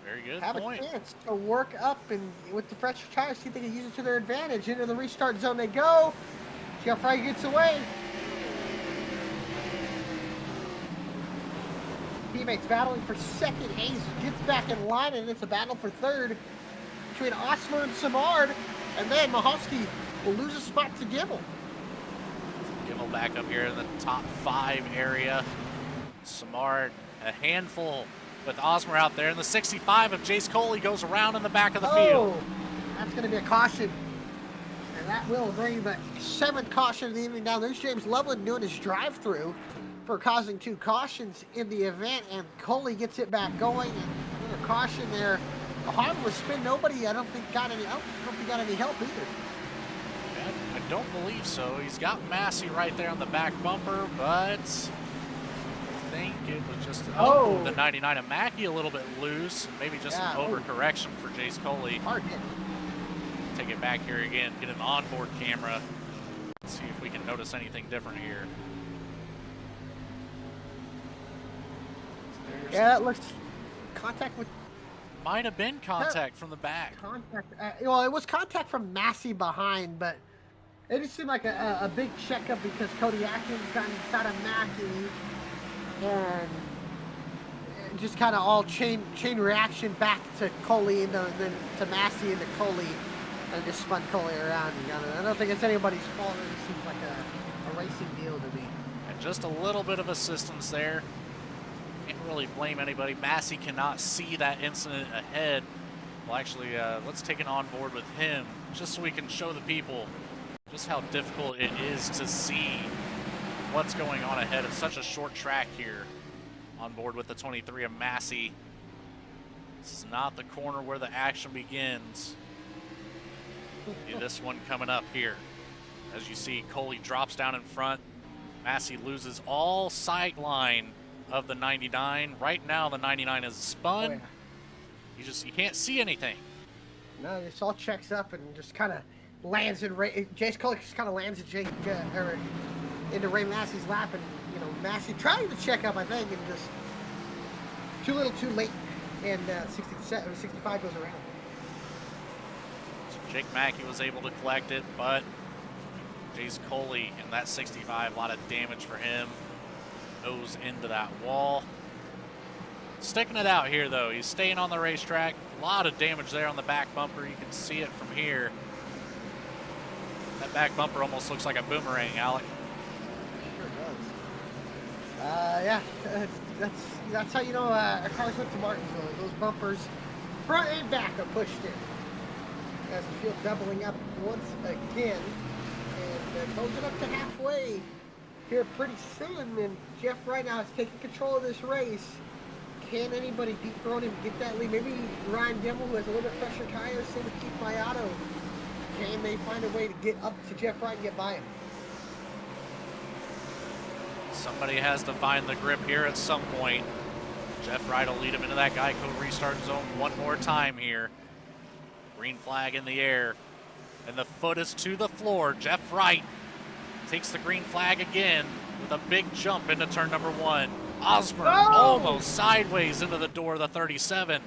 Very good Have point. a chance to work up and with the fresh tires, see if they can use it to their advantage. Into the restart zone they go. Jeff Wright gets away. Teammates battling for second. Hayes gets back in line, and it's a battle for third between Osmer and Samard. And then Mahovsky will lose a spot to Gimmel. Gimmel back up here in the top 5 area. Samard, a handful with Osmer out there. And the 65 of Jace Coley goes around in the back of the field. That's going to be a caution. And that will bring the 7th caution of the evening down. There's James Loveland doing his drive-through for causing 2 cautions in the event. And Coley gets it back going. And another caution there. A harmless spin. Nobody, I don't think, got any help. I don't think got any help either. Yeah, I don't believe so. He's got Massey right there on the back bumper, but I think it was just the 99 of Mackey a little bit loose, and maybe just an overcorrection for Jace Coley. Hard hit. Take it back here again, get an onboard camera, see if we can notice anything different here. Yeah, that looks contact with. Might have been contact from the back. Contact. Well, it was contact from Massey behind, but it just seemed like a big checkup because Cody Atkins got inside of Mackey, and just kind of all chain reaction back to Coley and then to Massey and to Coley, and just spun Coley around and got it. I don't think it's anybody's fault. It just seems like a racing deal to me. And just a little bit of assistance there. Can't really blame anybody. Massey cannot see that incident ahead. Well, actually, let's take an onboard with him just so we can show the people just how difficult it is to see what's going on ahead. It's such a short track here. On board with the 23 of Massey. This is not the corner where the action begins. This one coming up here. As you see, Coley drops down in front. Massey loses all sight line of the 99. Right now, the 99 is spun. Oh, yeah. You can't see anything. No, this all checks up and just kind of lands in Jace Coley just kind of lands into Ray Massey's lap, and Massey trying to check up, I think, and just too little, too late, and 65 goes around. So Jake Mackey was able to collect it, but Jace Coley in that 65, a lot of damage for him. Nose into that wall. Sticking it out here, though. He's staying on the racetrack. A lot of damage there on the back bumper. You can see it from here. That back bumper almost looks like a boomerang, Alec. Sure does. Yeah, that's how you know our cars went to Martinsville. Those bumpers, front and back, are pushed in. As the field doubling up once again, and closing up to halfway here pretty soon. And Jeff Wright now is taking control of this race. Can anybody dethrone him, get that lead? Maybe Ryan Gimmel, who has a little bit fresher tires, same with Keith Mayato. Can they find a way to get up to Jeff Wright and get by him? Somebody has to find the grip here at some point. Jeff Wright will lead him into that Geico restart zone one more time here. Green flag in the air, and the foot is to the floor. Jeff Wright takes the green flag again with a big jump into turn number 1. Osmer almost sideways into the door of the 37.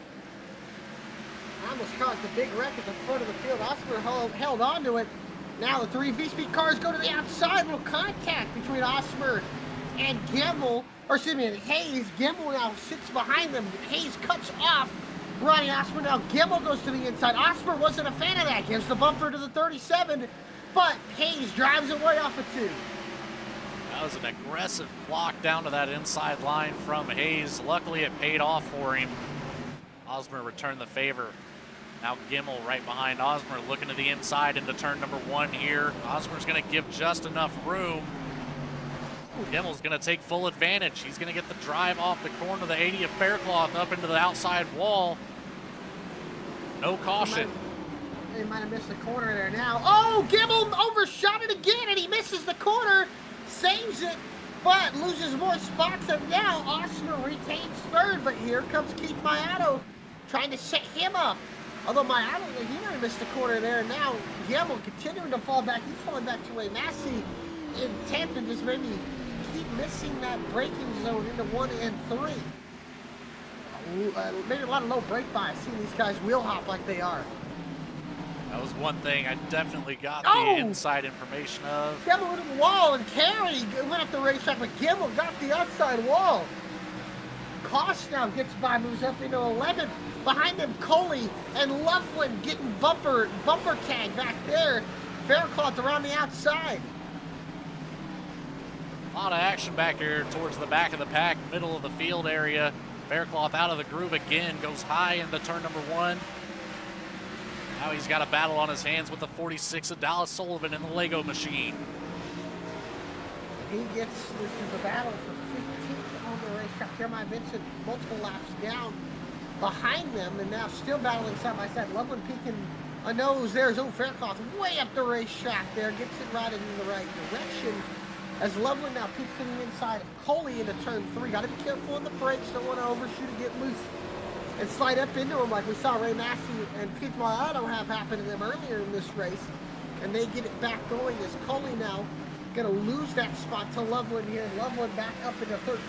Almost caused a big wreck at the front of the field. Osmer held on to it. Now the 3 VSPEED cars go to the outside. Little contact between Osmer and Gimmel, or excuse me, and Hayes. Gimmel now sits behind them. Hayes cuts off Ronnie Osmer. Now Gimmel goes to the inside. Osmer wasn't a fan of that. Gives the bumper to the 37, but Hayes drives away off of 2. That was an aggressive block down to that inside line from Hayes. Luckily, it paid off for him. Osmer returned the favor. Now Gimmel right behind Osmer, looking to the inside into turn number 1 here. Osmer's going to give just enough room. Gimmel's going to take full advantage. He's going to get the drive off the corner of the 80 of Faircloth up into the outside wall. No caution. He might have missed the corner there now. Oh, Gimmel overshot it again, and he misses the corner. Saves it, but loses more spots. And now Osmer retains third, but here comes Keith Mayato trying to set him up. Although Mayato, he might have missed the corner there. And now Gimmel continuing to fall back. He's falling back to Ray Massey in 10th and just maybe keep missing that braking zone into 1 and 3. Maybe a lot of low brake bias seeing these guys wheel hop like they are. That was one thing I definitely got the inside information of. Gimmel went to the wall, and Carey went up the racetrack, but Gimmel got the outside wall. Koss now gets by, moves up into 11th. Behind him, Coley and Loveland getting bumper tag back there. Faircloth around the outside. A lot of action back here towards the back of the pack, middle of the field area. Faircloth out of the groove again, goes high into turn number 1. Now he's got a battle on his hands with the 46 of Dallas Sullivan in the Lego machine. This is a battle for 15th on the racetrack. Jeremiah Vincent multiple laps down behind them, and now still battling side by side. Loveland peeking a nose. There's Faircloth way up the racetrack there, gets it right in the right direction. As Loveland now peeks to the inside of Coley into turn 3. Got to be careful on the brakes, don't want to overshoot and get loose and slide up into him like we saw Ray Massey and Keith Mayato have happen to them earlier in this race. And they get it back going as Coley now going to lose that spot to Loveland here. And Loveland back up into 13.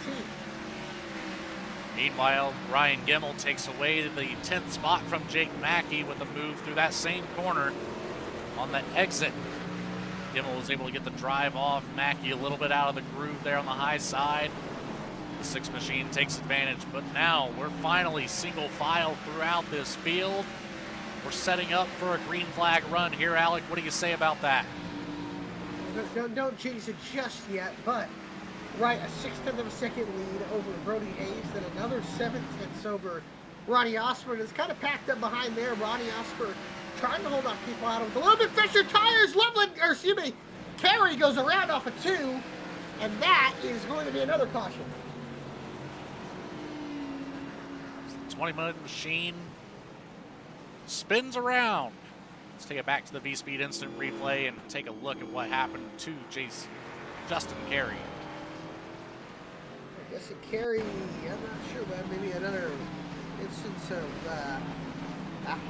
Meanwhile, Ryan Gimmel takes away the 10th spot from Jake Mackey with a move through that same corner on the exit. Gimmel was able to get the drive off Mackey a little bit out of the groove there on the high side. The 6 machine takes advantage, but now we're finally single file throughout this field. We're setting up for a green flag run here, Alec. What do you say about that? Don't jinx it just yet, but right, a 1/6 of a second lead over Brody Hayes, then another 7/10 over Ronnie Osborne. It's kind of packed up behind there. Ronnie Osborne trying to hold off Keith Mayato with a little bit fresher tires. Carey goes around off of 2, and that is going to be another caution. 20-minute machine spins around. Let's take it back to the VSPEED instant replay and take a look at what happened to Justin Carey. I guess Carey, I'm not sure, but maybe another instance of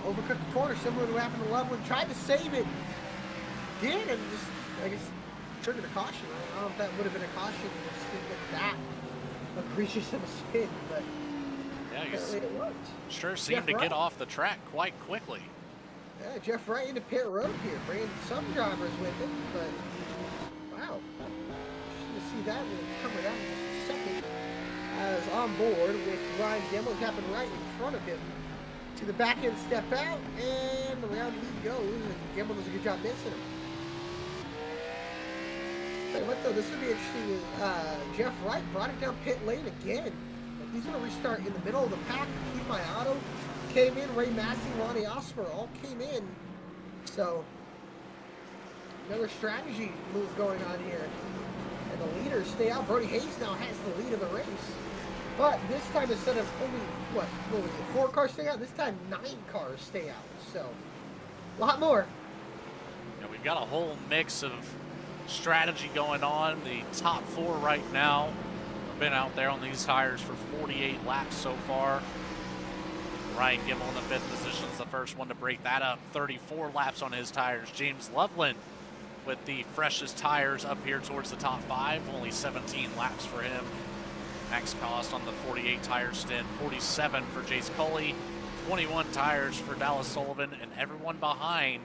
overcooked the corner, similar to what happened to Loveland. Tried to save it, did, and just, I guess, triggered a caution. I don't know if that would have been a caution with that egregious of a spin, but yeah, it worked. Sure seemed to get off the track quite quickly. Yeah, Jeff Wright into pit road here, bringing some drivers with it, but wow. You'll see that, we'll cover that in just a second. As on board with Ryan Gimmel, happened right in front of him. To the back end, step out, and around he goes, and Gimmel does a good job missing him. Tell you what though, this would be interesting. Jeff Wright brought it down pit lane again. He's going to restart in the middle of the pack. Keith Mayato came in. Ray Massey, Ronnie Osmer all came in. So, another strategy move going on here. And the leaders stay out. Brody Hayes now has the lead of the race. But this time, instead of only, what was it, 4 cars stay out? This time, 9 cars stay out. So, a lot more. Yeah, we've got a whole mix of strategy going on. The top 4 right now been out there on these tires for 48 laps so far. Ryan Gimmel in the 5th position is the first one to break that up. 34 laps on his tires. James Loveland with the freshest tires up here towards the top 5. Only 17 laps for him. Max Cost on the 48 tire stint. 47 for Jace Coley. 21 tires for Dallas Sullivan. And everyone behind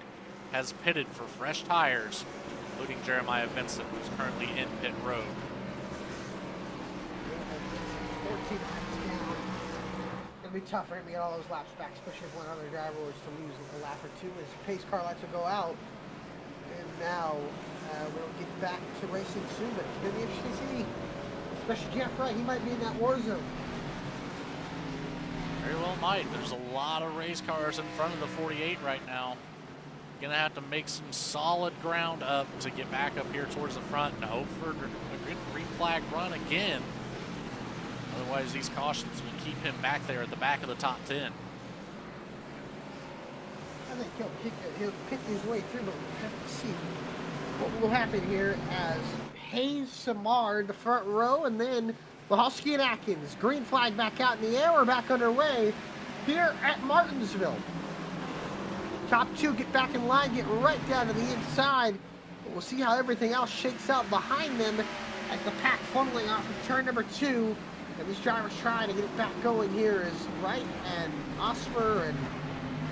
has pitted for fresh tires, including Jeremiah Vincent, who's currently in pit road. 14 laps down. It'll be tough for him to get all those laps back, especially if one other driver was to lose a lap or 2 as pace car lights will go out. And now we'll get back to racing soon, but it'll be interesting to see, especially Jeff Wright. He might be in that war zone. Very well might. There's a lot of race cars in front of the 48 right now. Gonna have to make some solid ground up to get back up here towards the front and hope for a good green flag run again. Otherwise, these cautions will keep him back there at the back of the top 10. I think he'll pick his way through, but we'll have to see what will happen here as Hayes, Samard, the front row, and then Mahalski and Atkins. Green flag back out in the air. We're back underway here at Martinsville. Top two get back in line, get right down to the inside. But we'll see how everything else shakes out behind them as the pack funneling off of turn number 2. And this driver's trying to get it back going here is Wright and Osmer, and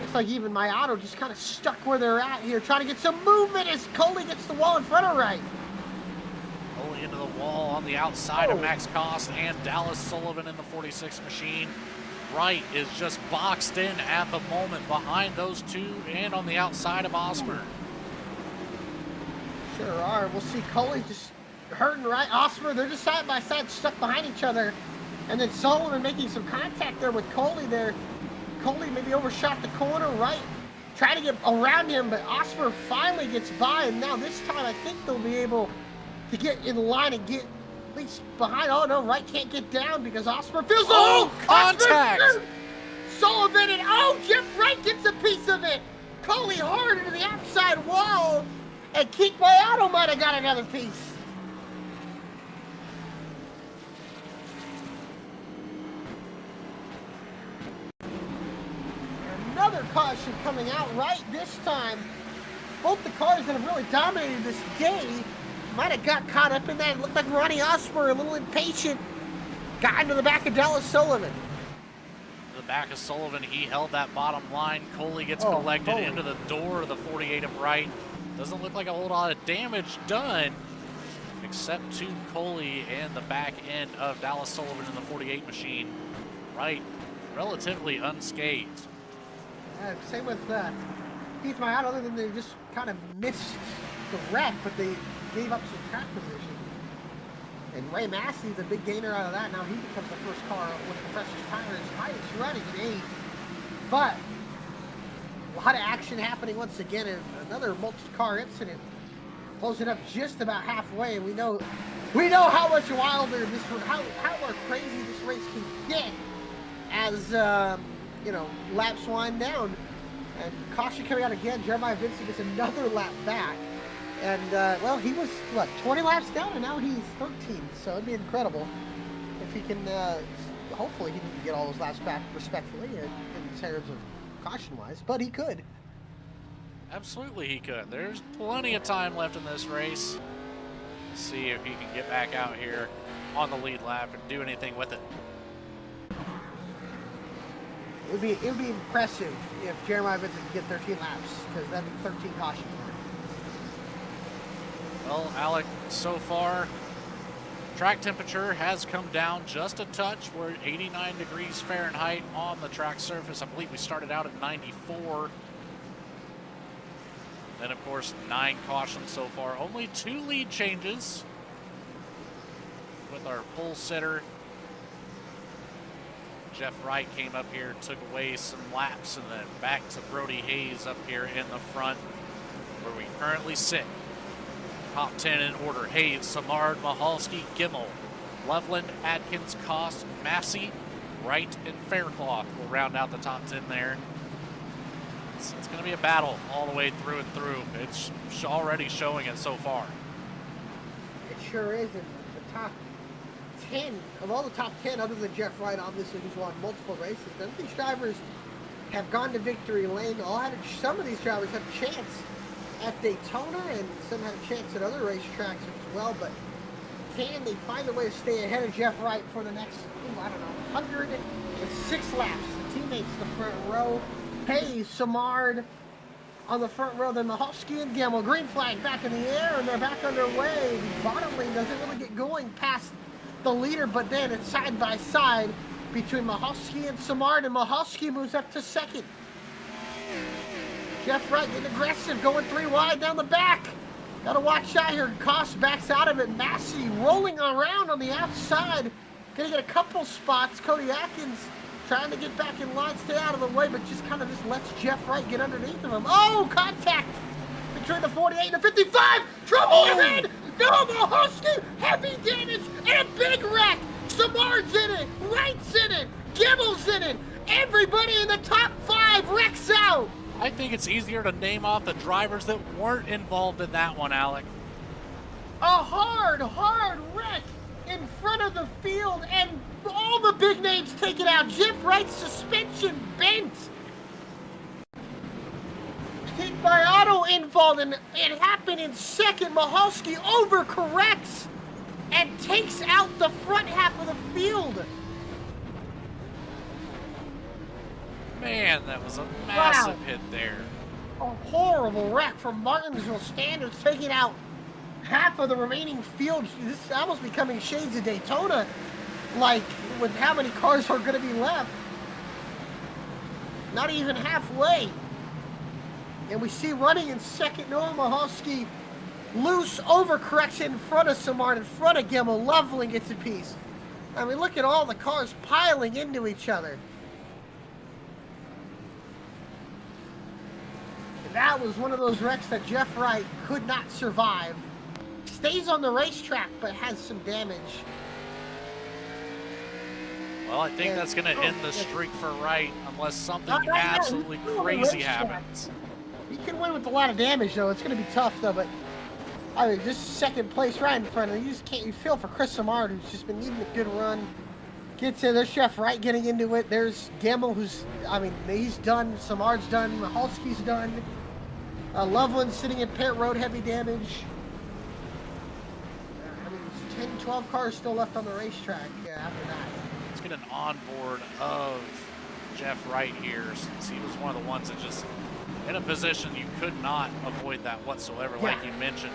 it's like even my auto just kind of stuck where they're at here, trying to get some movement as Coley gets the wall in front of Wright. Coley into the wall on the outside of Max Cost and Dallas Sullivan in the 46 machine. Wright is just boxed in at the moment behind those two and on the outside of Osmer. Sure are. We'll see Coley just hurting Wright. Osmer, they're just side by side stuck behind each other. And then Sullivan making some contact there with Coley there. Coley maybe overshot the corner. Wright trying to get around him, but Osmer finally gets by. And now this time I think they'll be able to get in line and get at least behind. Oh no, Wright can't get down because Osmer feels contact. Osmer, Sullivan, and Jeff Wright gets a piece of it. Coley hard into the outside wall, and Keith Bayano might have got another piece. Another caution coming out right this time. Both the cars that have really dominated this day might have got caught up in that. It looked like Ronnie Osmer, a little impatient, got into the back of Dallas Sullivan. The back of Sullivan, he held that bottom line. Coley gets collected into the door of the 48 of Wright. Doesn't look like a whole lot of damage done, except to Coley and the back end of Dallas Sullivan in the 48 machine. Wright relatively unscathed. Same with Keith Mayotte, other than they just kind of missed the wreck, but they gave up some track position. And Ray Massey, the big gainer out of that, now he becomes the first car with the freshest tires, highest running in 8th. But a lot of action happening once again, and another multi-car incident closing up just about halfway. And we know how much wilder this, how more crazy this race can get as laps wind down. And caution coming out again. Jeremiah Vincent gets another lap back. And, he was, 20 laps down, and now he's 13. So it'd be incredible if he can, hopefully he didn't get all those laps back respectfully in terms of caution-wise, but he could. Absolutely he could. There's plenty of time left in this race. Let's see if he can get back out here on the lead lap and do anything with it. It would be impressive if Jeremiah Vincent could get 13 laps, because that'd be 13 cautions. Well, Alec, so far, track temperature has come down just a touch. We're at 89 degrees Fahrenheit on the track surface. I believe we started out at 94. Then, of course, 9 cautions so far. Only 2 lead changes with our pole sitter. Jeff Wright came up here, took away some laps, and then back to Brody Hayes up here in the front where we currently sit. Top 10 in order: Hayes, Samard, Mahalski, Gimmel, Loveland, Atkins, Cost, Massey, Wright, and Faircloth will round out the top 10 there. It's going to be a battle all the way through and through. It's already showing it so far. It sure is. And the top 10, of all the top 10, other than Jeff Wright, obviously, who's won multiple races, none of these drivers have gone to victory lane. Some of these drivers have a chance at Daytona, and some had a chance at other racetracks as well, but can they find a way to stay ahead of Jeff Wright for the next, 106 laps? The teammates, the front row. Hayes, Samard on the front row, then Mahalski and Gimmel. Green flag back in the air, and they're back underway. The bottom lane doesn't really get going past the leader, but then it's side by side between Mahalski and Samard, and Mahalski moves up to second. Jeff Wright getting aggressive, going 3 wide down the back. Gotta watch out here. Cost backs out of it. Massey rolling around on the outside. Gonna get a couple spots. Cody Atkins trying to get back in line, stay out of the way, but just lets Jeff Wright get underneath of him. Oh, contact between the 48 and the 55. Trouble ahead. No, Mahalski, heavy damage and a big wreck. Samard's in it. Wright's in it. Gimmel's in it. Everybody in the top 5 wrecks out. I think it's easier to name off the drivers that weren't involved in that one, Alec. A hard wreck in front of the field, and all the big names taken out. Jeff Wright's suspension bent. Hit by auto involved, and it happened in second. Mahalski overcorrects and takes out the front half of the field. Man, that was a massive hit there. A horrible wreck from Martinsville standards, taking out half of the remaining field. This is almost becoming shades of Daytona, like with how many cars are going to be left. Not even halfway. And we see running in second, Noah Mahalski loose, overcorrects in front of Samard, in front of Gimmel, leveling gets a piece. I mean, look at all the cars piling into each other. And that was one of those wrecks that Jeff Wright could not survive. Stays on the racetrack, but has some damage. Well, I think that's going to end the streak for Wright unless something absolutely crazy happens. He can win with a lot of damage, though. It's going to be tough, though. But I mean, just second place right in front of him. You just can't. You feel for Chris Samard, who's just been needing a good run. Gets in. There's Jeff Wright getting into it. There's Gamble, who's, I mean, he's done. Samard's done. Mahalski's done. Loveland's sitting in pit road, heavy damage. I mean, there's 10, 12 cars still left on the racetrack after that. Let's get an onboard of Jeff Wright here, since he was one of the ones that just in a position you could not avoid that whatsoever, like you mentioned.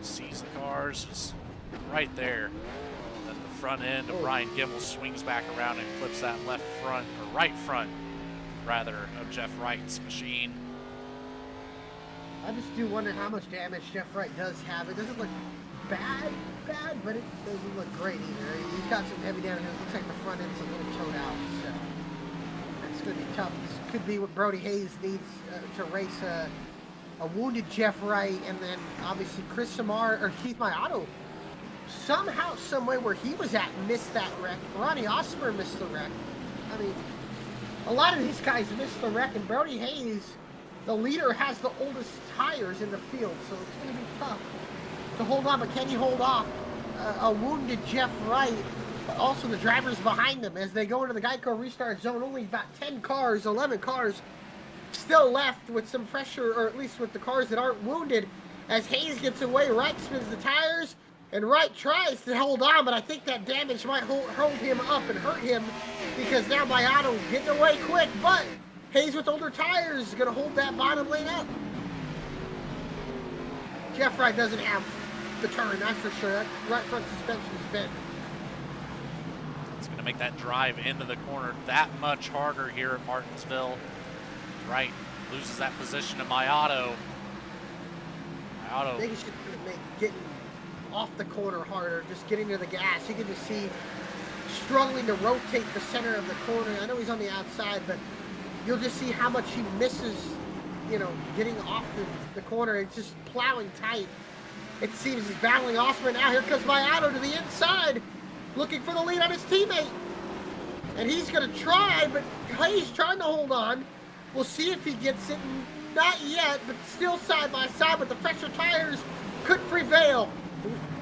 Sees the cars just right there. Then the front end of Ryan Gimmel swings back around and clips that left front, or right front, rather, of Jeff Wright's machine. I just do wonder how much damage Jeff Wright does have. It doesn't look bad, but it doesn't look great either. He's got some heavy damage. It looks like the front end's a little towed out, so it's going to be tough. This could be what Brody Hayes needs to race a wounded Jeff Wright, and then obviously Chris Samar or Keith Maiato somehow, some way where he was at missed that wreck. Ronnie Osmer missed the wreck. I mean, a lot of these guys missed the wreck, and Brody Hayes, the leader, has the oldest tires in the field, so it's going to be tough to hold on. But can he hold off a wounded Jeff Wright? But also the drivers behind them as they go into the Geico restart zone. Only about 10 cars, 11 cars still left with some pressure, or at least with the cars that aren't wounded. As Hayes gets away, Wright spins the tires, and Wright tries to hold on, but I think that damage might hold him up and hurt him, because now Maiato getting away quick, but Hayes with older tires is going to hold that bottom lane up. Jeff Wright doesn't have the turn, that's for sure. That right front suspension is bent. It's going to make that drive into the corner that much harder here at Martinsville. Wright loses that position to Maiato. I think he should make getting off the corner harder, just getting to the gas. You can just see struggling to rotate the center of the corner. I know he's on the outside, but you'll just see how much he misses, you know, getting off the corner. It's just plowing tight. It seems he's battling Osman. Now here comes Maiato to the inside, looking for the lead on his teammate. And he's going to try, but Hayes trying to hold on. We'll see if he gets it. Not yet, but still side by side, but the fresher tires could prevail.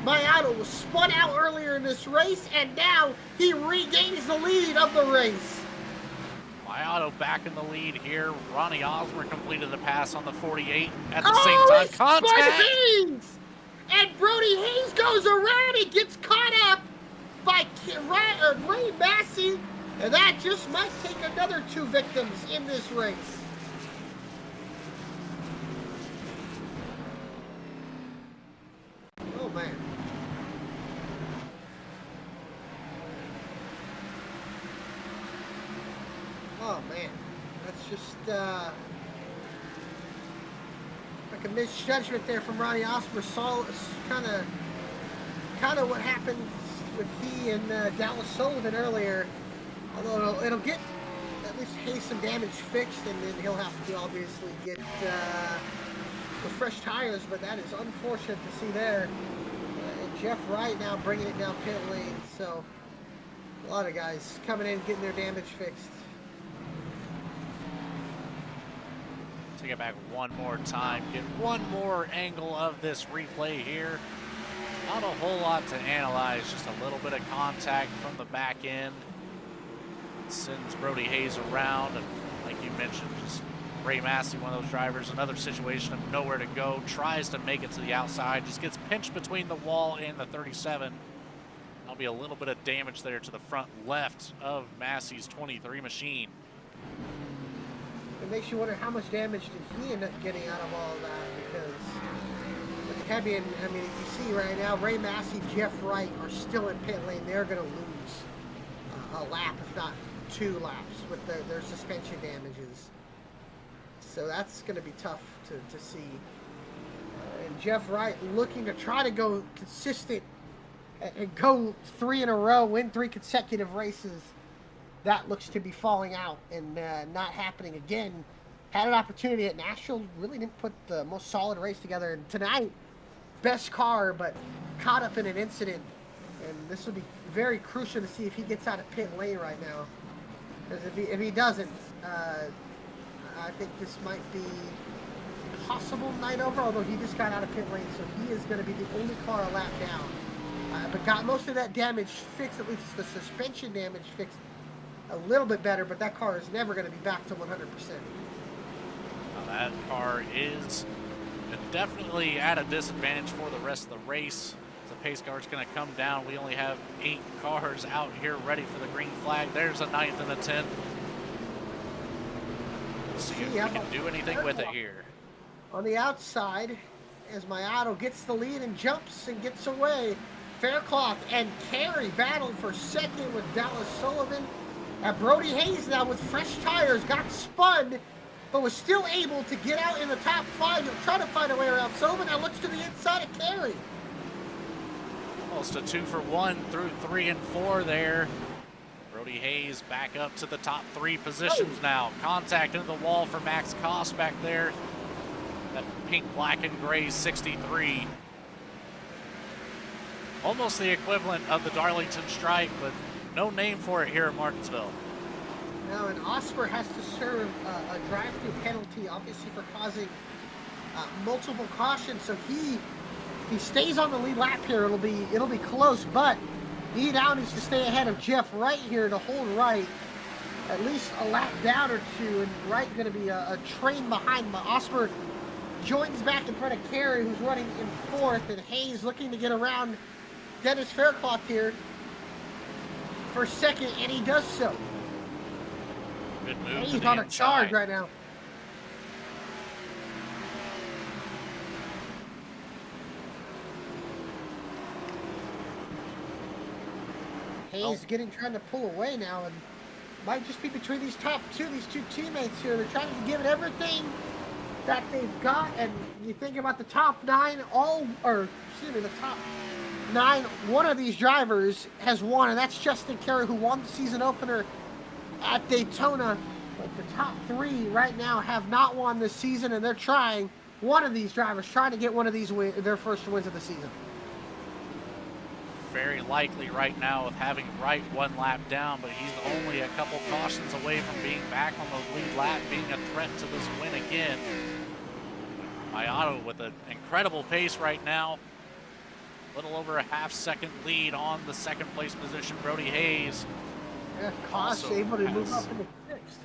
Maiato was spun out earlier in this race, and now he regains the lead of the race. Maiato back in the lead here. Ronnie Osmer completed the pass on the 48 at the same time. Contact! Hayes! And Brody Hayes goes around. He gets caught up by Ray Massey, and that just might take another 2 victims in this race. Oh, man. Oh, man. That's just, like a misjudgment there from Ronnie Osmer. Saw kind of what happened with he and Dallas Sullivan earlier. Although it'll get at least Hayes some damage fixed, and then he'll have to obviously get the fresh tires, but that is unfortunate to see there. And Jeff Wright now bringing it down pit lane, so a lot of guys coming in getting their damage fixed. it back one more time, get one more angle of this replay here. Not a whole lot to analyze, just a little bit of contact from the back end. Sends Brody Hayes around, and like you mentioned, just Ray Massey, one of those drivers, another situation of nowhere to go, tries to make it to the outside, just gets pinched between the wall and the 37. There'll be a little bit of damage there to the front left of Massey's 23 machine. It makes you wonder how much damage did he end up getting out of all that, because with heavy, and I mean, if you see right now, Ray Massey, Jeff Wright are still in pit lane. They're going to lose a lap, if not 2 laps, with their suspension damages. So that's going to be tough to see. And Jeff Wright looking to try to go consistent and go 3 in a row, win 3 consecutive races. That looks to be falling out and not happening again. Had an opportunity at Nashville, really didn't put the most solid race together. And tonight, best car, but caught up in an incident. And this will be very crucial to see if he gets out of pit lane right now. Because if he doesn't, I think this might be possible night over, although he just got out of pit lane, so he is going to be the only car a lap down. But got most of that damage fixed, at least the suspension damage fixed a little bit better, but that car is never going to be back to 100%. Now that car is definitely at a disadvantage for the rest of the race. The pace car is going to come down. We only have 8 cars out here ready for the green flag. There's a 9th and a 10th. See if we can do anything with it here. On the outside, as Mayato gets the lead and jumps and gets away, Faircloth and Carey battled for second with Dallas Sullivan. Brody Hayes now with fresh tires got spun, but was still able to get out in the top 5. He'll try to find a way around Sullivan. Now looks to the inside of Carey. Almost a 2 for 1 through 3 and 4 there. Brody Hayes back up to the top 3 positions now. Contact into the wall for Max Koss back there. That pink, black, and gray 63. Almost the equivalent of the Darlington stripe, but no name for it here at Martinsville. Now, and Osper has to serve a drive-through penalty, obviously for causing multiple cautions. So if he stays on the lead lap here, it'll be close. But he now needs to stay ahead of Jeff Wright here to hold Wright at least a lap down or 2, and Wright going to be a train behind. Osper joins back in front of Carey, who's running in 4th, and Hayes looking to get around Dennis Faircloth here for 2nd, and he does so. Good move. Hayes on a charge right now. Hayes trying to pull away now, and might just be between these these two teammates here. They're trying to give it everything that they've got, and you think about the top 9, the top 9, one of these drivers has won, and that's Justin Carey, who won the season opener at Daytona. But the top 3 right now have not won this season, and they're trying. One of these drivers trying to get one of these their first wins of the season. Very likely right now of having Wright 1 lap down, but he's only a couple cautions away from being back on the lead lap, being a threat to this win again. Mayato with an incredible pace right now. A little over a half-second lead on the 2nd place position. Brody Hayes. Yeah, Koss able to move up into 6th.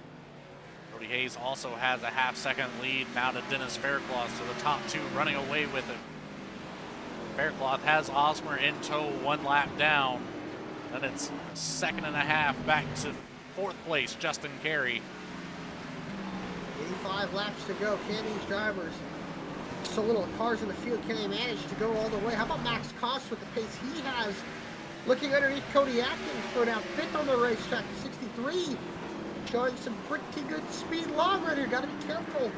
Brody Hayes also has a half-second lead now to Dennis Faircloth, so the top 2 running away with it. Faircloth has Osmer in tow 1 lap down. Then it's 2nd and a half back to 4th place, Justin Carey. 85 laps to go. Can these drivers, so little cars in the field, can they manage to go all the way? How about Max Koss with the pace he has? Looking underneath Cody Atkins for now 5th on the racetrack, 63. Showing some pretty good speed long right here. Got to be careful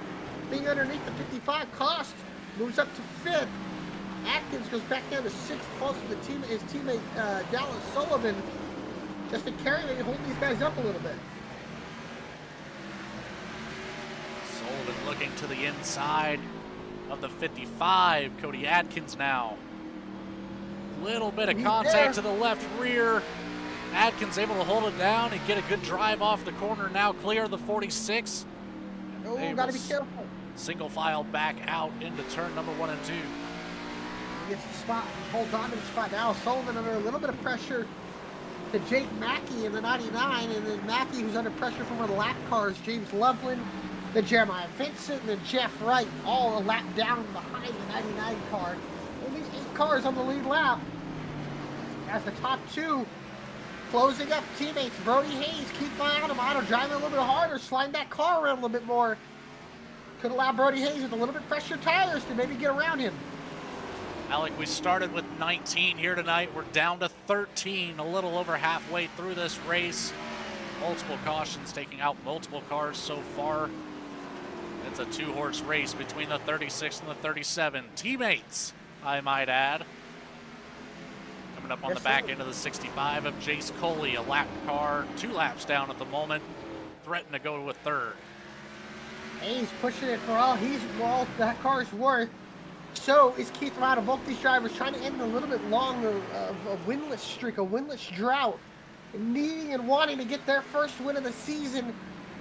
being underneath the 55. Koss moves up to 5th. Atkins goes back down to 6th, falls to his teammate Dallas Sullivan. Justin Carey maybe holding these guys up a little bit. Sullivan looking to the inside of the 55. Cody Atkins now. Little bit of contact to the left rear. Atkins able to hold it down and get a good drive off the corner. Now clear of the 46. Oh, gotta be careful. single file back out into turn number 1 and 2. Gets the spot, holds on to the spot. Now Sullivan under a little bit of pressure to Jake Mackey in the 99, and then Mackey, who's under pressure from one of the lap cars, James Loveland, the Jeremiah Vincent, and then Jeff Wright, all a lap down behind the 99 car. Only 8 cars on the lead lap. As the top 2 closing up, teammates Brody Hayes, Keith Maiano driving a little bit harder, sliding that car around a little bit more. Could allow Brody Hayes with a little bit fresher tires to maybe get around him. Alec, we started with 19 here tonight. We're down to 13, a little over halfway through this race. Multiple cautions taking out multiple cars so far. It's a 2-horse race between the 36 and the 37. Teammates, I might add. Coming up on the back end of the 65 of Jace Coley, a lap car, 2 laps down at the moment, threatening to go with third. Hayes pushing it for all that car's worth. So is Keith Maiano. Both these drivers trying to end a little bit longer of a winless streak, a winless drought, and needing and wanting to get their first win of the season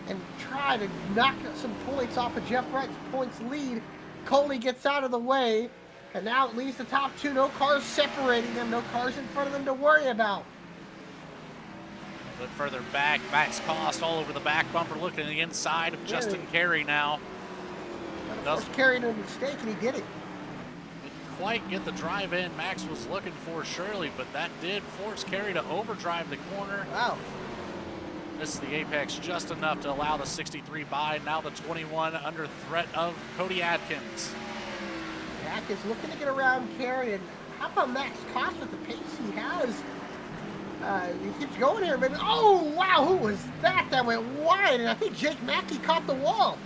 and try to knock some points off of Jeff Wright's points lead. Coley gets out of the way, and now it leaves the top 2. No cars separating them, no cars in front of them to worry about. A bit further back, Max Cost all over the back bumper, looking at the inside of Justin Carey now. Doesn't carry no mistake, and he did it. Didn't quite get the drive in Max was looking for, surely, but that did force Carey to overdrive the corner. Wow. Missed the apex just enough to allow the 63 by. Now the 21 under threat of Cody Adkins. Adkins looking to get around Carey, and how about Max Cost with the pace he has? He keeps going here, but oh wow, who was that? That went wide, and I think Jake Mackey caught the wall.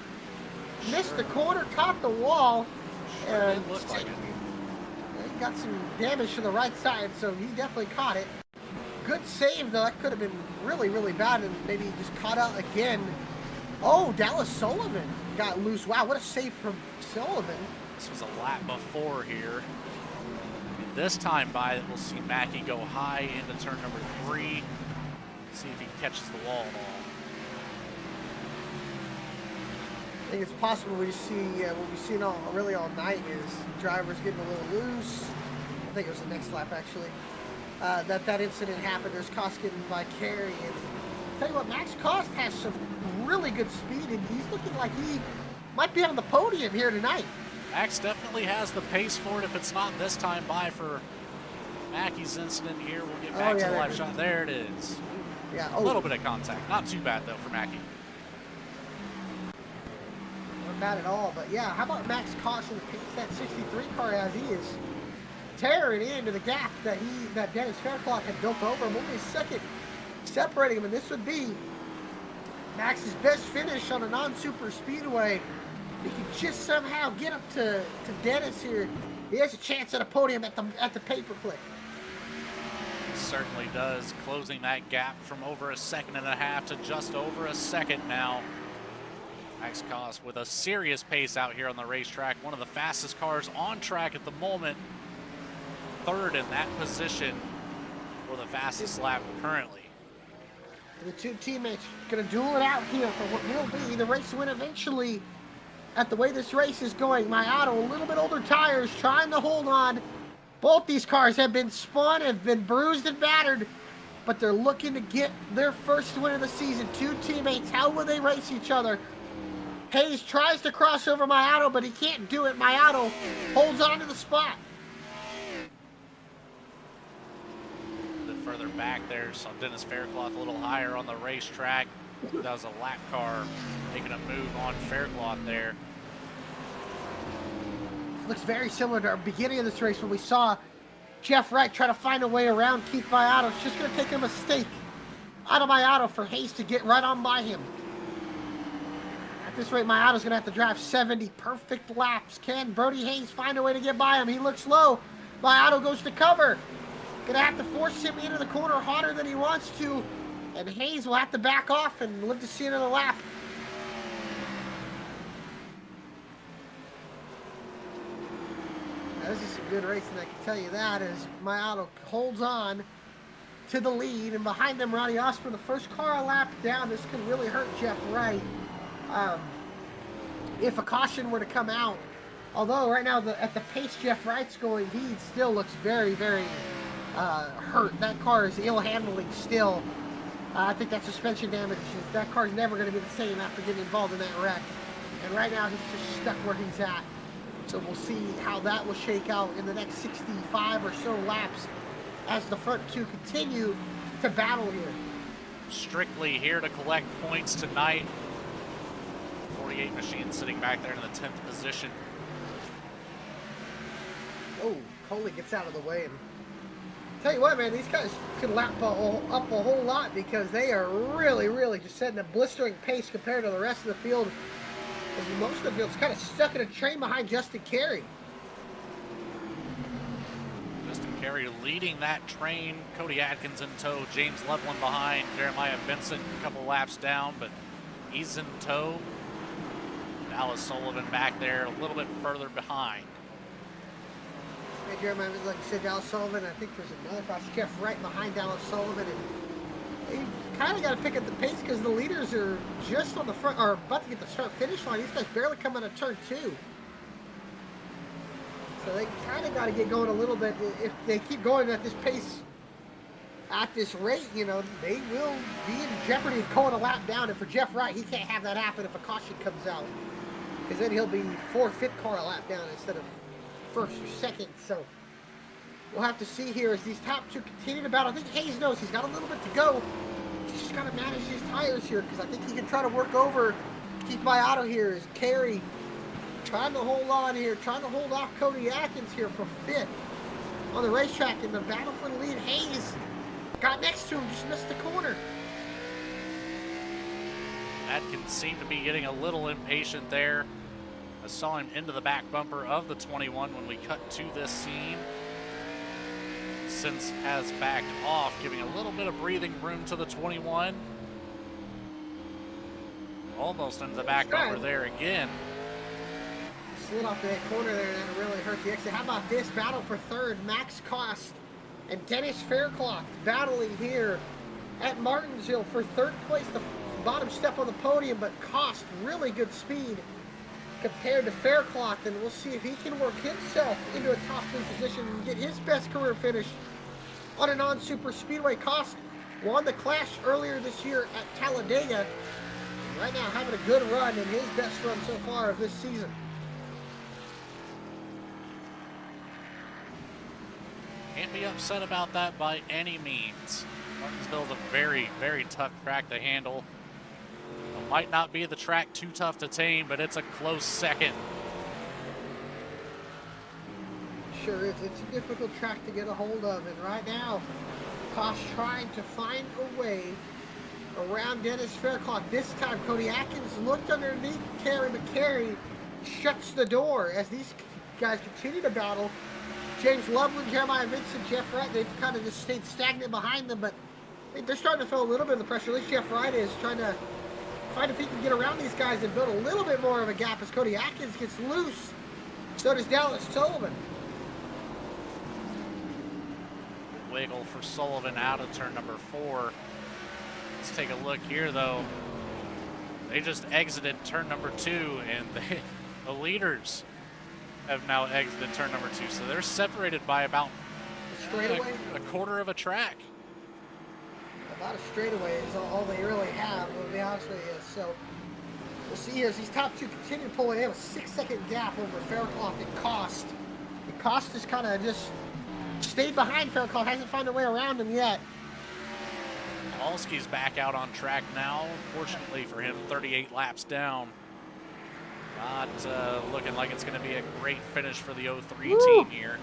Missed the corner, caught the wall. It looks like it. He got some damage to the right side, so he definitely caught it. Good save, though. That could have been really, really bad, and maybe he just caught out again. Oh, Dallas Sullivan got loose. Wow, what a save from Sullivan. This was a lap before here. And this time by, we'll see Mackey go high into turn number 3. See if he catches the wall at all. I think it's possible we just see what we've seen all night is drivers getting a little loose. I think it was the next lap actually. That incident happened. There's Cost getting by Carey, and tell you what, Max Cost has some really good speed, and he's looking like he might be on the podium here tonight. Max definitely has the pace for it if it's not this time by for Mackey's incident here. We'll get back to the live shot. There it is. Yeah, a little bit of contact. Not too bad though for Mackey. Not bad at all, but yeah, how about Max Cost and the pace that 63 car has? He is tearing into the gap that Dennis Fairclough had built over him. Only a second separating him, and this would be Max's best finish on a non-super speedway. If he can just somehow get up to Dennis here, he has a chance at a podium at the Paperclip. Certainly does, closing that gap from over a second and a half to just over a second now. Max Cost with a serious pace out here on the racetrack. One of the fastest cars on track at the moment. Third in that position for the fastest lap currently. The two teammates going to duel it out here for what will be the race win eventually. At the way this race is going, Maiano, a little bit older tires, trying to hold on. Both these cars have been spun, have been bruised and battered, but they're looking to get their first win of the season. Two teammates, how will they race each other? Hayes tries to cross over Maiano, but he can't do it. Maiano holds on to the spot. A bit further back there, saw Dennis Faircloth a little higher on the racetrack. That was a lap car making a move on Faircloth there. Looks very similar to our beginning of this race when we saw Jeff Wright try to find a way around Keith Maiano. It's just going to take a mistake out of Maiano for Hayes to get right on by him. At this rate, Maiano's going to have to drive 70 perfect laps. Can Brody Hayes find a way to get by him? He looks low. Maiano goes to cover. Going to have to force him into the corner harder than he wants to. And Hayes will have to back off and live to see another lap. Now, this is some good racing, I can tell you that, as Maiano holds on to the lead. And behind them, Ronnie Osborne, the first car a lap down. This could really hurt Jeff Wright. if a caution were to come out. Although right now, at the pace Jeff Wright's going, he still looks very, very hurt. That car is ill handling still. I think that suspension damage, that car's never going to be the same after getting involved in that wreck. And right now, he's just stuck where he's at. So we'll see how that will shake out in the next 65 or so laps as the front two continue to battle here. Strictly here to collect points tonight. 48 machine sitting back there in the 10th position. Oh, Coley gets out of the way. And tell you what, man, these guys could lap up a whole lot because they are really, really just setting a blistering pace compared to the rest of the field. As most of the field's kind of stuck in a train behind Justin Carey. Justin Carey leading that train. Cody Atkins in tow. James Loveland behind. Jeremiah Vincent a couple laps down, but he's in tow. Dallas Sullivan back there a little bit further behind. Hey, Jeremiah, like you said, Dallas Sullivan. I think there's another cross. Jeff Wright behind Dallas Sullivan. And you kind of got to pick up the pace because the leaders are just on the front, or about to get the start-finish line. These guys barely come out of turn 2. So they kind of got to get going a little bit. If they keep going at this pace, at this rate, you know, they will be in jeopardy of going a lap down. And for Jeff Wright, he can't have that happen if a caution comes out. Because then he'll be 4th, 5th car a lap down instead of 1st or 2nd. So we'll have to see here as these top two continue to battle. I think Hayes knows he's got a little bit to go. He's just got to manage these tires here because I think he can try to work over, keep my auto here as Carey trying to hold on here, trying to hold off Cody Atkins here for 5th on the racetrack in the battle for the lead. Hayes got next to him, just missed the corner. Atkins seemed to be getting a little impatient there. I saw him into the back bumper of the 21 when we cut to this scene. Since has backed off, giving a little bit of breathing room to the 21. Almost into the back bumper there again. Slid off that corner there and that really hurt the exit. How about this battle for 3rd? Max Cost and Dennis Faircloth battling here at Martinsville for 3rd place. The bottom step on the podium, but Cost really good speed compared to Faircloth, and we'll see if he can work himself into a top 3 position and get his best career finish on a non-super speedway. Cost won the Clash earlier this year at Talladega, and right now having a good run and his best run so far of this season. Can't be upset about that by any means. Martinsville's a very, very tough track to handle. It might not be the track too tough to tame, but it's a close second. Sure is. It's a difficult track to get a hold of, and right now, Kosh trying to find a way around Dennis Faircloth. This time, Cody Atkins looked underneath Carey, but Carey shuts the door as these guys continue to battle. James Loveland, Jeremiah Vincent, Jeff Wright, they've kind of just stayed stagnant behind them, but they're starting to feel a little bit of the pressure. At least Jeff Wright is trying to find if he can get around these guys and build a little bit more of a gap as Cody Atkins gets loose. So does Dallas Sullivan. Wiggle for Sullivan out of turn number 4. Let's take a look here, though. They just exited turn number 2, and the leaders have now exited turn number 2. So they're separated by about a quarter of a track. About a straightaway is all they really have, to be honest with you. So we'll see as these top two continue to pull away. They have a 6-second gap over Faircloth and Cost. And Cost has kind of just stayed behind Faircloth, hasn't found a way around him yet. Alski's back out on track now. Fortunately for him, 38 laps down. Not looking like it's going to be a great finish for the 03 team here.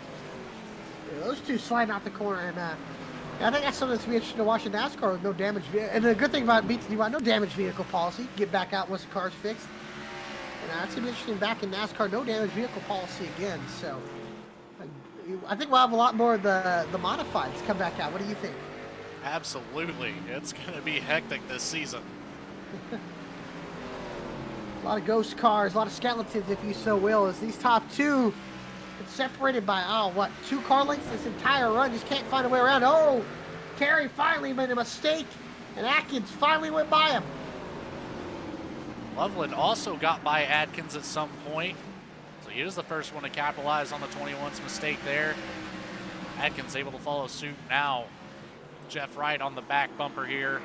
Yeah, those two slide out the corner, and I think that's something that's going to be interesting to watch in NASCAR with no damage. And the good thing about BTDY, no damage vehicle policy. Get back out once the car's fixed. And that's going to be interesting back in NASCAR, no damage vehicle policy again. So I think we'll have a lot more of the modifieds come back out. What do you think? Absolutely. It's going to be hectic this season. A lot of ghost cars, a lot of skeletons, if you so will, as these top two get separated by, 2 car lengths this entire run. Just can't find a way around. Oh, Carey finally made a mistake, and Atkins finally went by him. Loveland also got by Adkins at some point, so he is the first one to capitalize on the 21's mistake there. Adkins able to follow suit now. Jeff Wright on the back bumper here.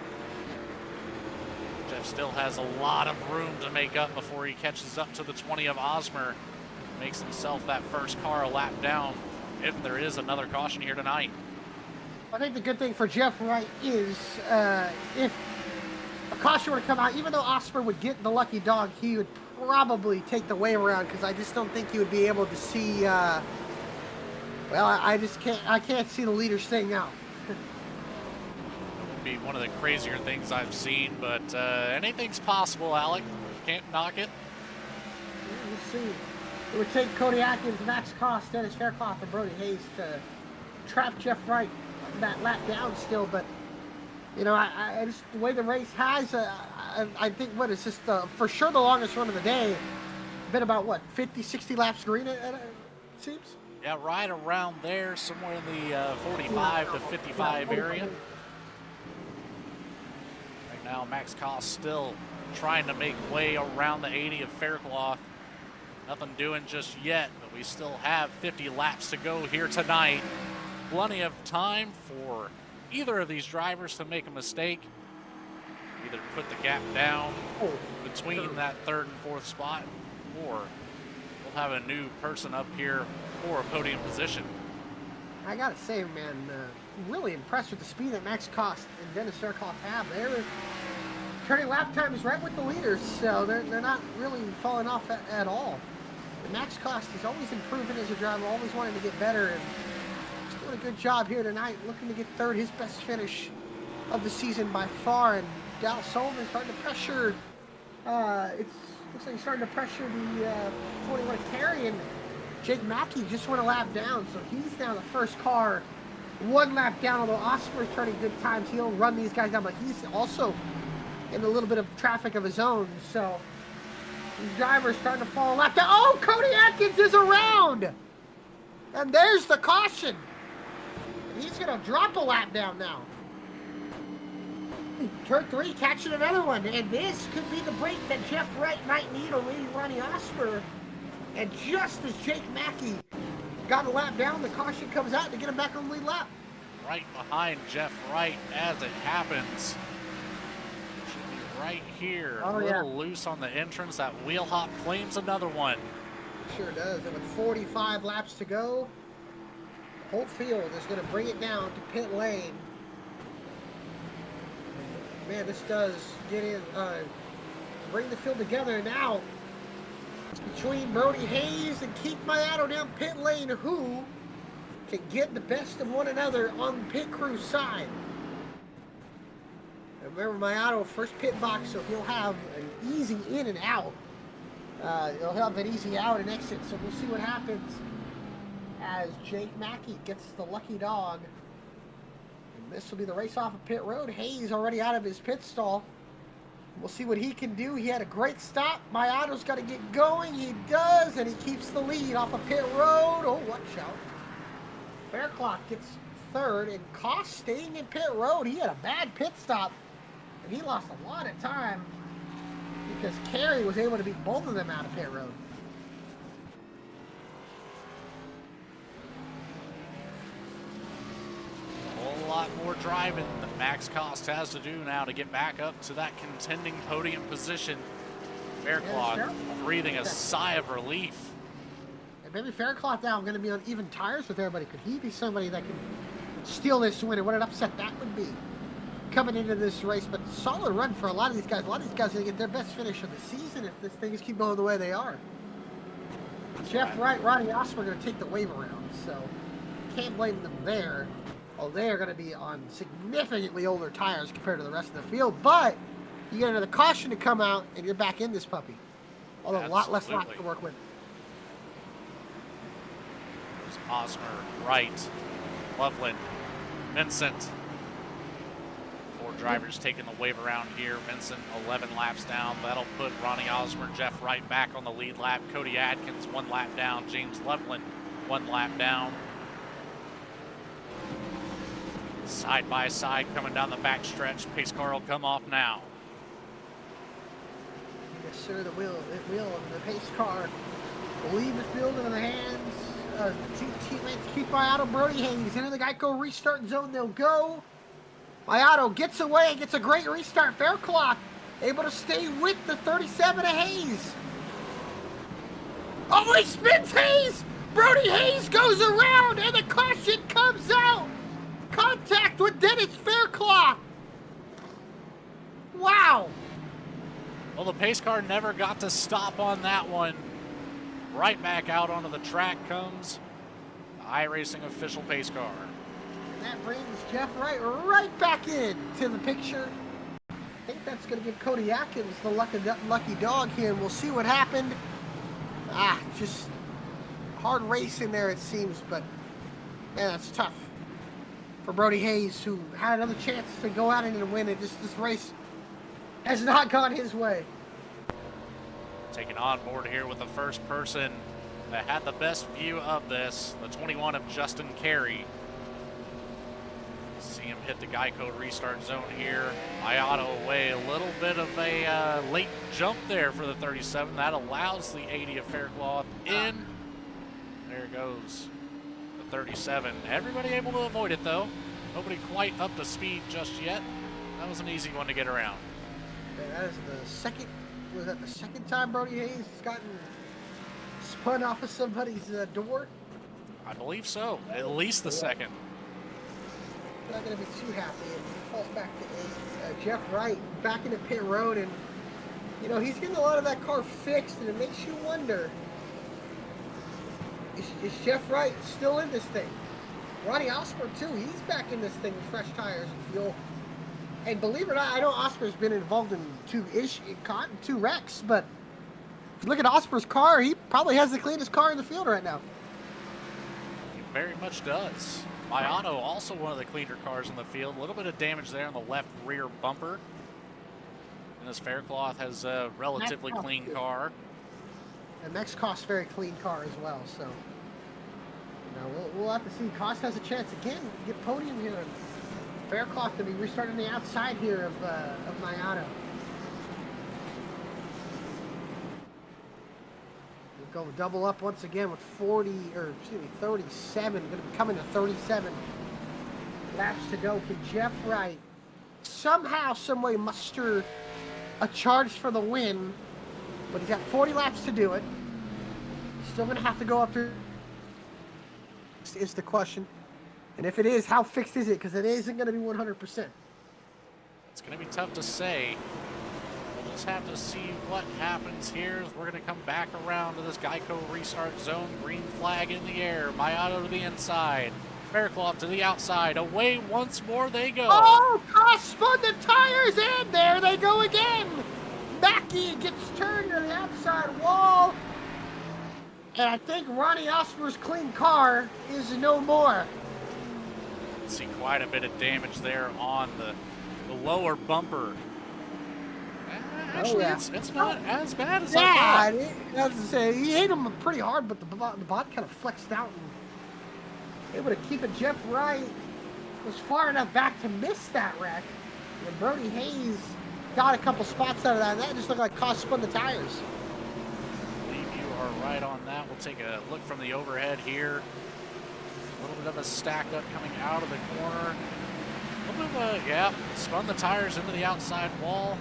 Jeff still has a lot of room to make up before he catches up to the 20 of Osmer. Makes himself that first car a lap down if there is another caution here tonight. I think the good thing for Jeff Wright is if a caution were to come out, even though Osmer would get the lucky dog, he would probably take the wave around because I just don't think he would be able to see. Well, I can't see the leader staying out. Be one of the crazier things I've seen, but anything's possible, Alec. Can't knock it. Let's see. It would take Cody Atkins, Max Cost, Dennis Faircloth, and Brody Hayes to trap Jeff Wright that lap down still, but you know, I just the way the race has, I think what is just for sure the longest run of the day. Been about what 50, 60 laps green, it seems. Yeah, right around there, somewhere in the 45 to 55 area. Now Max Koss still trying to make way around the 80 of Faircloth. Nothing doing just yet, but we still have 50 laps to go here tonight. Plenty of time for either of these drivers to make a mistake. Either put the gap down between that third and fourth spot, or we'll have a new person up here for a podium position. I gotta say, man, really impressed with the speed that Max Kost and Dennis Faircloth have. They're turning lap times right with the leaders, so they're not really falling off at all. And Max Kost is always improving as a driver, always wanting to get better, and he's doing a good job here tonight, looking to get third, his best finish of the season by far. And Dal Sullivan starting to pressure. Looks like he's starting to pressure the 21 carry, and Jake Mackey just went a lap down, so he's now the first car one lap down. Although Osmer's turning good times, he'll run these guys down, but he's also in a little bit of traffic of his own, so these drivers starting to fall a lap down. Oh, Cody Atkins is around, and there's the caution, and he's gonna drop a lap down now. Turn 3, catching another one, and this could be the break that Jeff Wright might need over Ronnie Osmer. And just as Jake Mackey got a lap down, the caution comes out to get him back on the lead lap. Right behind Jeff Wright as it happens. Should be right here. Oh, a little loose on the entrance. That wheel hop claims another one. Sure does. And with 45 laps to go, the whole field is going to bring it down to pit lane. Man, this does get in, bring the field together now. Between Brody Hayes and Keith Mayato down pit lane, who can get the best of one another on the pit crew side. And remember, Mayato first pit box, so he'll have an easy in and out. He'll have an easy out and exit, so we'll see what happens as Jake Mackey gets the lucky dog. And this will be the race off of pit road. Hayes already out of his pit stall. We'll see what he can do. He had a great stop. Mayato's got to get going. He does, and he keeps the lead off of pit road. Oh, watch out. Faircloth gets third, and Koss staying in pit road. He had a bad pit stop, and he lost a lot of time because Carey was able to beat both of them out of pit road. A lot more driving that Max Kost has to do now to get back up to that contending podium position. Faircloth breathing a sigh of relief. And maybe Faircloth now going to be on even tires with everybody. Could he be somebody that can steal this win? And what an upset that would be coming into this race. But solid run for a lot of these guys. A lot of these guys are going to get their best finish of the season if this things keep going the way they are. Jeff Wright, Ronnie Osmer are going to take the wave around, so can't blame them there. Oh, they are going to be on significantly older tires compared to the rest of the field, but you get another caution to come out, and you're back in this puppy. Although a lot less laps to work with. There's Osmer, Wright, Loveland, Vincent. 4 drivers taking the wave around here. Vincent 11 laps down. That'll put Ronnie Osmer, Jeff Wright back on the lead lap. Cody Atkins 1 lap down. James Loveland 1 lap down. Side by side coming down the back stretch. Pace car will come off now. Yes, sir, the wheel of the pace car will leave the field into the hands of the two teammates. Keep my auto, Brody Hayes. Into the Geico restart zone, they'll go. My auto gets away, gets a great restart. Faircloth able to stay with the 37 of Hayes. Oh, he spins Hayes! Brody Hayes goes around, and the caution comes out. Contact with Dennis Faircloth. Wow. Well, the pace car never got to stop on that one. Right back out onto the track comes the iRacing official pace car. And that brings Jeff Wright right back in to the picture. I think that's going to give Cody Atkins the lucky dog here, and we'll see what happened. Just hard racing there, it seems, but man, that's tough for Brody Hayes, who had another chance to go out and win it. Just this race has not gone his way. Taking on board here with the first person that had the best view of this, the 21 of Justin Carey. See him hit the Geico restart zone here. Iotto away, a little bit of a late jump there for the 37. That allows the 80 of Faircloth in. There goes the 37. Everybody able to avoid it though. Nobody quite up to speed just yet. That was an easy one to get around. Man, that is the second, was that the second time Brody Hayes has gotten spun off of somebody's door? I believe so, at least the second. Not going to be too happy, and he falls back to Jeff Wright back into pit road, and you know he's getting a lot of that car fixed, and it makes you wonder, is Jeff Wright still in this thing? Ronnie Osmer too, he's back in this thing with fresh tires and fuel. And believe it or not, I know Osmer's been involved in two wrecks, but if you look at Osmer's car, he probably has the cleanest car in the field right now. He very much does. Iotto also one of the cleaner cars in the field. A little bit of damage there on the left rear bumper. And this Faircloth has a relatively clean car. And Max Cost very clean car as well, so you know, we'll have to see. Cost has a chance again to get podium here. And Faircloth to be restarting the outside here of my auto. We'll go double up once again with 37. Going to be coming to 37 laps to go. Can Jeff Wright somehow, someway muster a charge for the win? But he's got 40 laps to do it. Still going to have to go up through. Is the question. And if it is, how fixed is it? Because it isn't going to be 100%. It's going to be tough to say. We'll just have to see what happens here. We're going to come back around to this Geico restart zone. Green flag in the air. Iotto to the inside. Faircloth to the outside. Away once more they go. Oh, Cost spun the tires, and there they go again. Mackey gets turned to the outside wall. And I think Ronnie Osmer's clean car is no more. See quite a bit of damage there on the lower bumper. Actually, it's not as bad as I thought. I was to say, he hit him pretty hard, but the bot kind of flexed out and able to keep it. Jeff Wright was far enough back to miss that wreck. And Brody Hayes got a couple spots out of that, and that just looked like Cost spun the tires. I believe you are right on that. We'll take a look from the overhead here. A little bit of a stack up coming out of the corner. A little bit of a, spun the tires into the outside wall.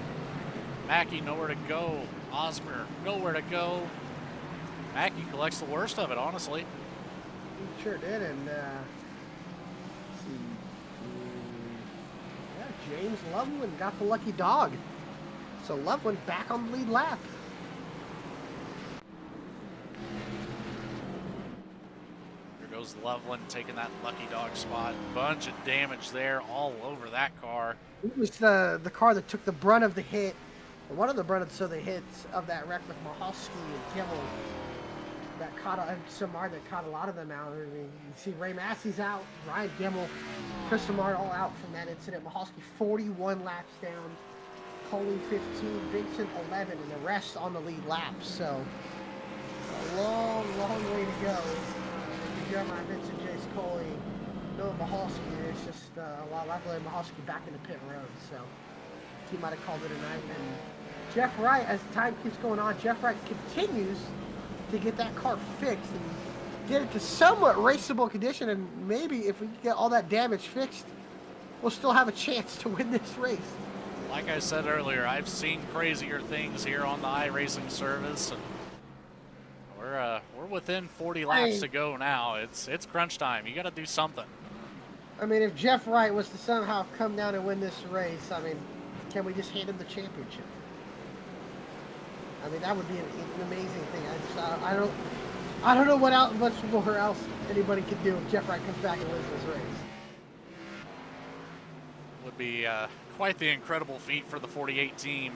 Mackey nowhere to go. Osmer nowhere to go. Mackey collects the worst of it, honestly. He sure did, and let's see. Yeah, James Loveland got the lucky dog. So Loveland back on the lead lap. Goes Loveland taking that lucky dog spot. Bunch of damage there all over that car. It was the car that took the brunt of the hit, or one of the brunt of the hits of that wreck with Mahalski and Gimmel. That caught Samar that caught a lot of them out. I mean, you see Ray Massey's out, Ryan Gimmel, Chris Samar all out from that incident. Mahalski 41 laps down, Coley 15, Vincent 11, and the rest on the lead lap. So a long, long way to go. Jeremiah Vincent, Jace Coley, Noah Mahalski. It's just luckily Mahalski back in the pit road, so he might have called it a night. And Jeff Wright, as time keeps going on, Jeff Wright continues to get that car fixed and get it to somewhat raceable condition, and maybe if we get all that damage fixed, we'll still have a chance to win this race. Like I said earlier, I've seen crazier things here on the iRacing service, and we're within 40 laps to go now. It's crunch time. You got to do something. I mean, if Jeff Wright was to somehow come down and win this race, I mean, can we just hand him the championship? I mean, that would be an amazing thing. I don't know much more else anybody could do if Jeff Wright comes back and wins this race. Would be quite the incredible feat for the 48 team.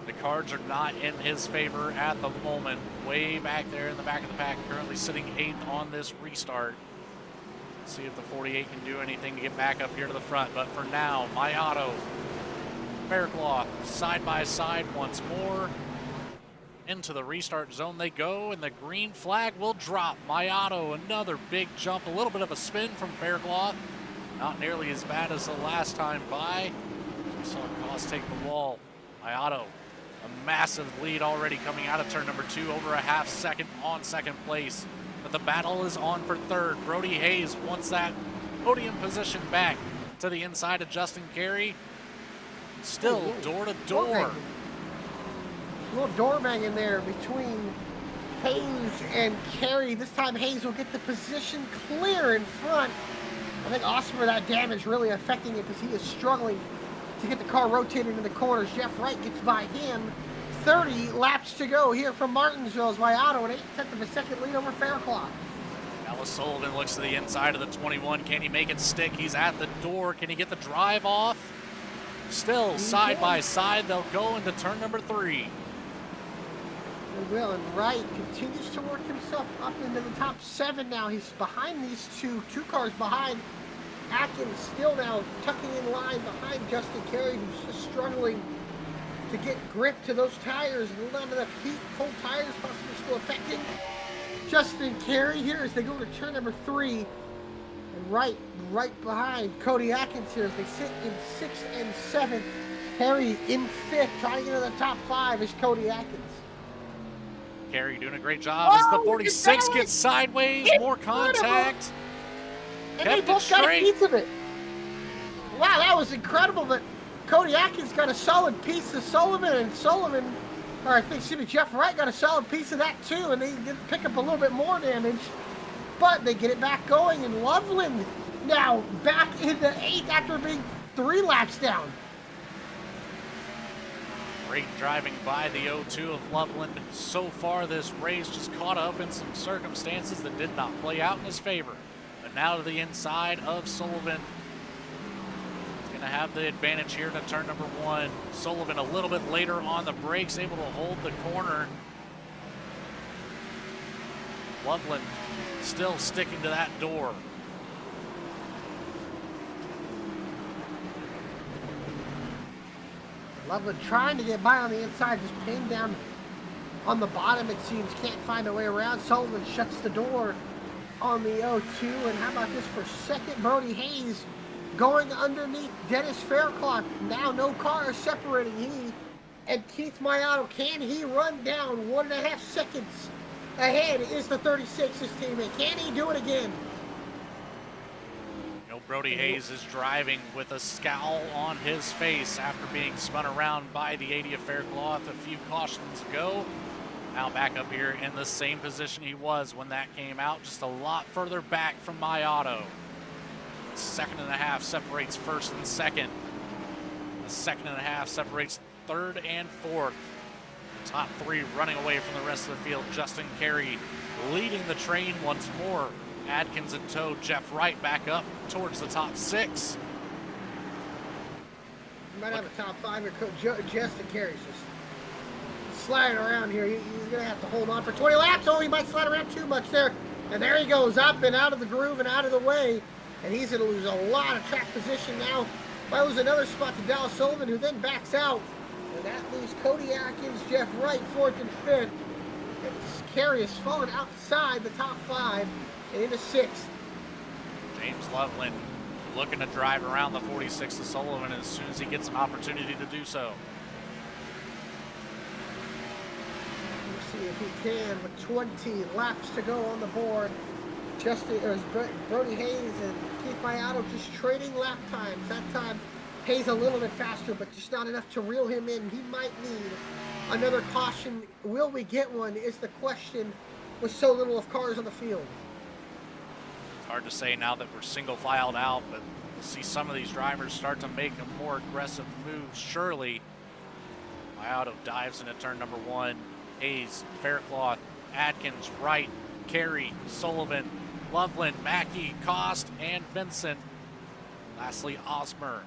The cards are not in his favor at the moment. Way back there in the back of the pack, currently sitting 8th on this restart. See if the 48 can do anything to get back up here to the front. But for now, My Auto, Faircloth, side by side once more. Into the restart zone they go, and the green flag will drop. My Auto, another big jump, a little bit of a spin from Faircloth. Not nearly as bad as the last time by. We saw Koss take the wall. My Auto, a massive lead already coming out of turn number 2, over a half second on second place. But the battle is on for third. Brody Hayes wants that podium position back to the inside of Justin Carey. Still door to door. A little door banging there between Hayes and Carey. This time Hayes will get the position clear in front. I think Osmer, that damage really affecting it because he is struggling to get the car rotated in the corners. Jeff Wright gets by him. 30 laps to go here from Martinsville as My Auto, an 8/10 of a second lead over Faircloth. Alice Sullivan looks to the inside of the 21. Can he make it stick? He's at the door. Can he get the drive off? Still side by side. They'll go into turn number 3. They will, and Wright continues to work himself up into the top 7 now. He's behind these two cars behind. Atkins still now tucking in line behind Justin Carey, who's just struggling to get grip to those tires. And not enough heat, cold tires possibly still affecting Justin Carey here as they go to turn number 3. And right behind Cody Atkins here as they sit in 6th and 7th. Carey in 5th, trying to get into the top 5 is Cody Atkins. Carey doing a great job as the 46 gets sideways, more contact. And they both got a piece of it. Wow, that was incredible, but Cody Atkins got a solid piece of Sullivan, and Jeff Wright got a solid piece of that too, and they did pick up a little bit more damage, but they get it back going, and Loveland now back in the 8th after being 3 laps down. Great driving by the 0-2 of Loveland so far this race, just caught up in some circumstances that did not play out in his favor. But now to the inside of Sullivan. He's going to have the advantage here to turn number 1. Sullivan a little bit later on the brakes, able to hold the corner. Loveland still sticking to that door. Loveland trying to get by on the inside, just pinned down on the bottom, it seems. Can't find a way around. Sullivan shuts the door on the 0-2. And how about this for second? Brody Hayes going underneath Dennis Faircloth. Now no car is separating he and Keith My Auto. Can he run down 1.5 seconds ahead? Is the 36 his teammate? Can he do it again? Brody Hayes is driving with a scowl on his face after being spun around by the 80 of Faircloth a few cautions ago. Now back up here in the same position he was when that came out, just a lot further back from My Auto. 2.5 separates first and second. A 2.5 separates third and fourth. The top 3 running away from the rest of the field. Justin Carey leading the train once more. Adkins in tow, Jeff Wright back up towards the top 6. You might have a top 5 here. Justin Carey's just sliding around here. He's going to have to hold on for 20 laps. Oh, he might slide around too much there. And there he goes, up and out of the groove and out of the way. And he's going to lose a lot of track position now. Might lose another spot to Dallas Sullivan, who then backs out. And that leaves Cody Atkins, Jeff Wright, 4th and 5th. And Carey has fallen outside the top 5. And into 6th. James Loveland looking to drive around the 46 of Sullivan as soon as he gets an opportunity to do so. if he can, with 20 laps to go on the board. Brody Hayes and Keith Mayato just trading lap times. That time, Hayes a little bit faster, but just not enough to reel him in. He might need another caution. Will we get one is the question with so little of cars on the field. It's hard to say now that we're single filed out, but we'll see some of these drivers start to make a more aggressive move. Surely, Mayato dives into turn number 1. Hayes, Faircloth, Atkins, Wright, Carey, Sullivan, Loveland, Mackey, Cost, and Vincent. Lastly, Osmer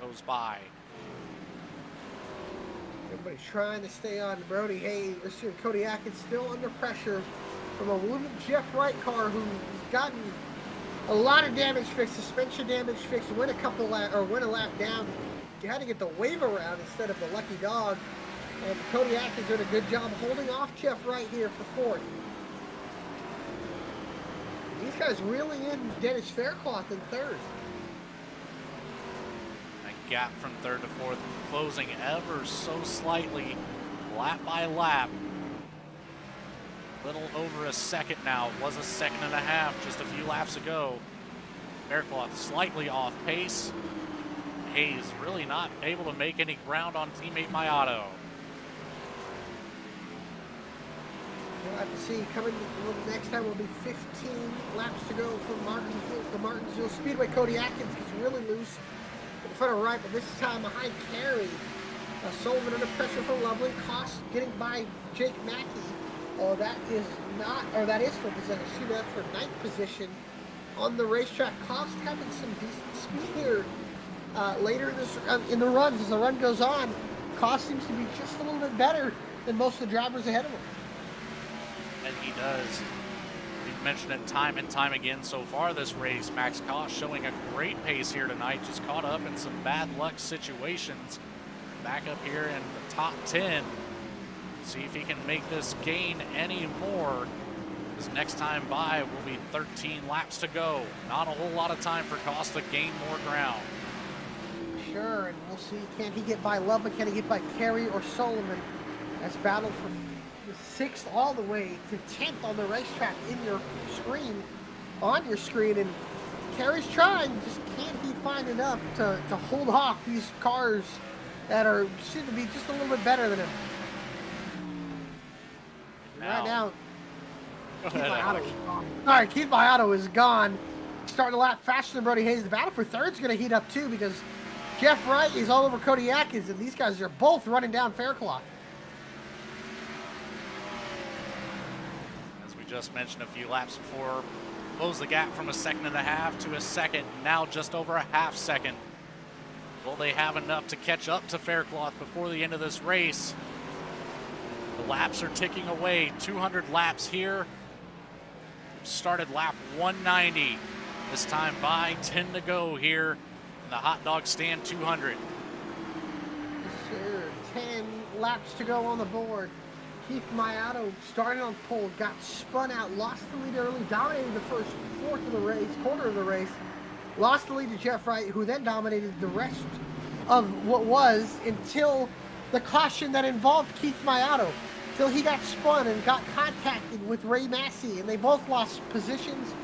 goes by. Everybody's trying to stay on Brody Hayes. Cody Atkins still under pressure from a wounded Jeff Wright car who's gotten a lot of damage fixed, suspension damage fixed, went a lap down. You had to get the wave around instead of the lucky dog. And Cody Atkins did a good job holding off Jeff Wright here for 4th. These guys reeling in Dennis Faircloth in 3rd. A gap from 3rd to 4th, closing ever so slightly, lap by lap. Little over a second now. It was a second and a half just a few laps ago. Faircloth slightly off pace. Hayes really not able to make any ground on teammate Mayato. We'll have to see. Coming next time will be 15 laps to go from the Martinsville Speedway. Cody Atkins gets really loose in front of Wright, but this time behind Carey. Sullivan under pressure from Loveland. Cost getting by Jake Mackey. That is for position. Shoot out for 9th position on the racetrack. Cost having some decent speed here later in the runs. As the run goes on, Cost seems to be just a little bit better than most of the drivers ahead of him. And he does. We've mentioned it time and time again so far this race. Max Koss showing a great pace here tonight. Just caught up in some bad luck situations. Back up here in the top 10. See if he can make this gain any more. His next time by will be 13 laps to go. Not a whole lot of time for Koss to gain more ground. Sure, and we'll see. Can he get by Loveland? Can he get by Carey or Sullivan? That's battle for 6th all the way to 10th on the racetrack on your screen, and Carey's trying, just can't he find enough to hold off these cars that seem to be just a little bit better than him. Right now, Keith Mayato is gone. Starting a lap faster than Brody Hayes. The battle for 3rd is going to heat up too, because Jeff Wright is all over Cody Atkins, and these guys are both running down Faircloth. Just mentioned a few laps before, close the gap from a second and a half to a second, now just over a half second. Will they have enough to catch up to Faircloth before the end of this race? The laps are ticking away, 200 laps here. Started lap 190, this time by 10 to go here in the hot dog stand 200. Sure, 10 laps to go on the board. Keith Mayato started on pole, got spun out, lost the lead early, dominated the first quarter of the race, lost the lead to Jeff Wright, who then dominated the rest of what was until the caution that involved Keith Mayato, till he got spun and got contacted with Ray Massey, and they both lost positions.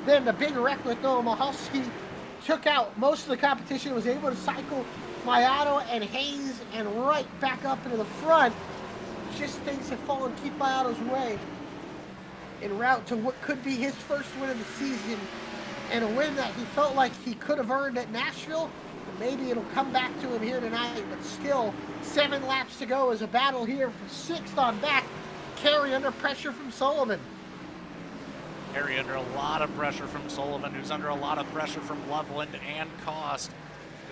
Then the big wreck with Noah Mahalski took out most of the competition, was able to cycle Mayato and Hayes and Wright back up into the front. Just things have fallen Keith Mayato's way en route to what could be his first win of the season, and a win that he felt like he could have earned at Nashville. And maybe it'll come back to him here tonight, but still 7 laps to go as a battle here for 6th on back. Carey under pressure from Sullivan. Carey under a lot of pressure from Sullivan, who's under a lot of pressure from Loveland and Cost.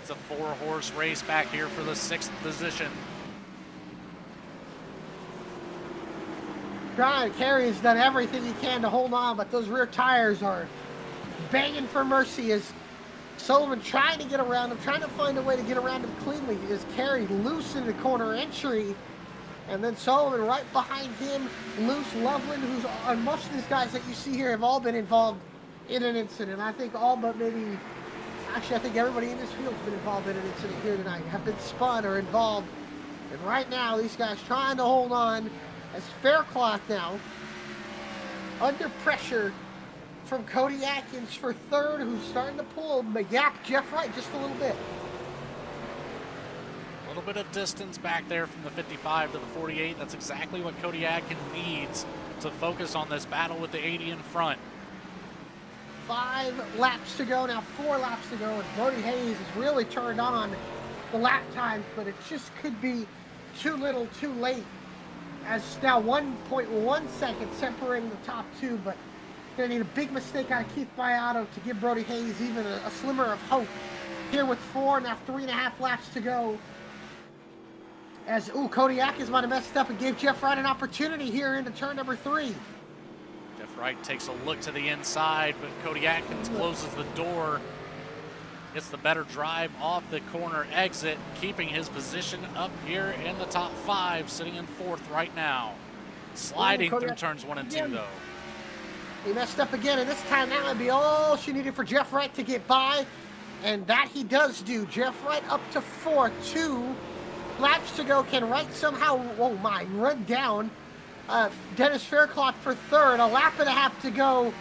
It's a 4-horse race back here for the 6th position. Carey's done everything he can to hold on, but those rear tires are banging for mercy as Sullivan trying to get around him, trying to find a way to get around him cleanly as Carey loose in the corner entry. And then Sullivan right behind him, loose. Loveland, and most of these guys that you see here have all been involved in an incident. I think I think everybody in this field's been involved in an incident here tonight, have been spun or involved. And right now, these guys trying to hold on as Faircloth now under pressure from Cody Atkins for third, who's starting to pull Jeff Wright just a little bit. A little bit of distance back there from the 55 to the 48. That's exactly what Cody Atkins needs to focus on this battle with the 80 in front. 5 laps to go, now 4 laps to go, and Brody Hayes has really turned on the lap times, but it just could be too little too late, as now 1.1 seconds separating the top 2, but gonna need a big mistake out of Keith Biotto to give Brody Hayes even a slimmer of hope here with 4, now 3.5 laps to go. As, Cody Atkins might have messed up and gave Jeff Wright an opportunity here into turn number 3. Jeff Wright takes a look to the inside, but Cody Atkins closes the door. Gets the better drive off the corner exit, keeping his position up here in the top 5, sitting in 4th right now. Sliding through turns 1 and 2, though. He messed up again, and this time that would be all she needed for Jeff Wright to get by, and that he does do. Jeff Wright up to 4th, 2 laps to go. Can Wright somehow, run down Dennis Faircloth for 3rd, a lap and a half to go.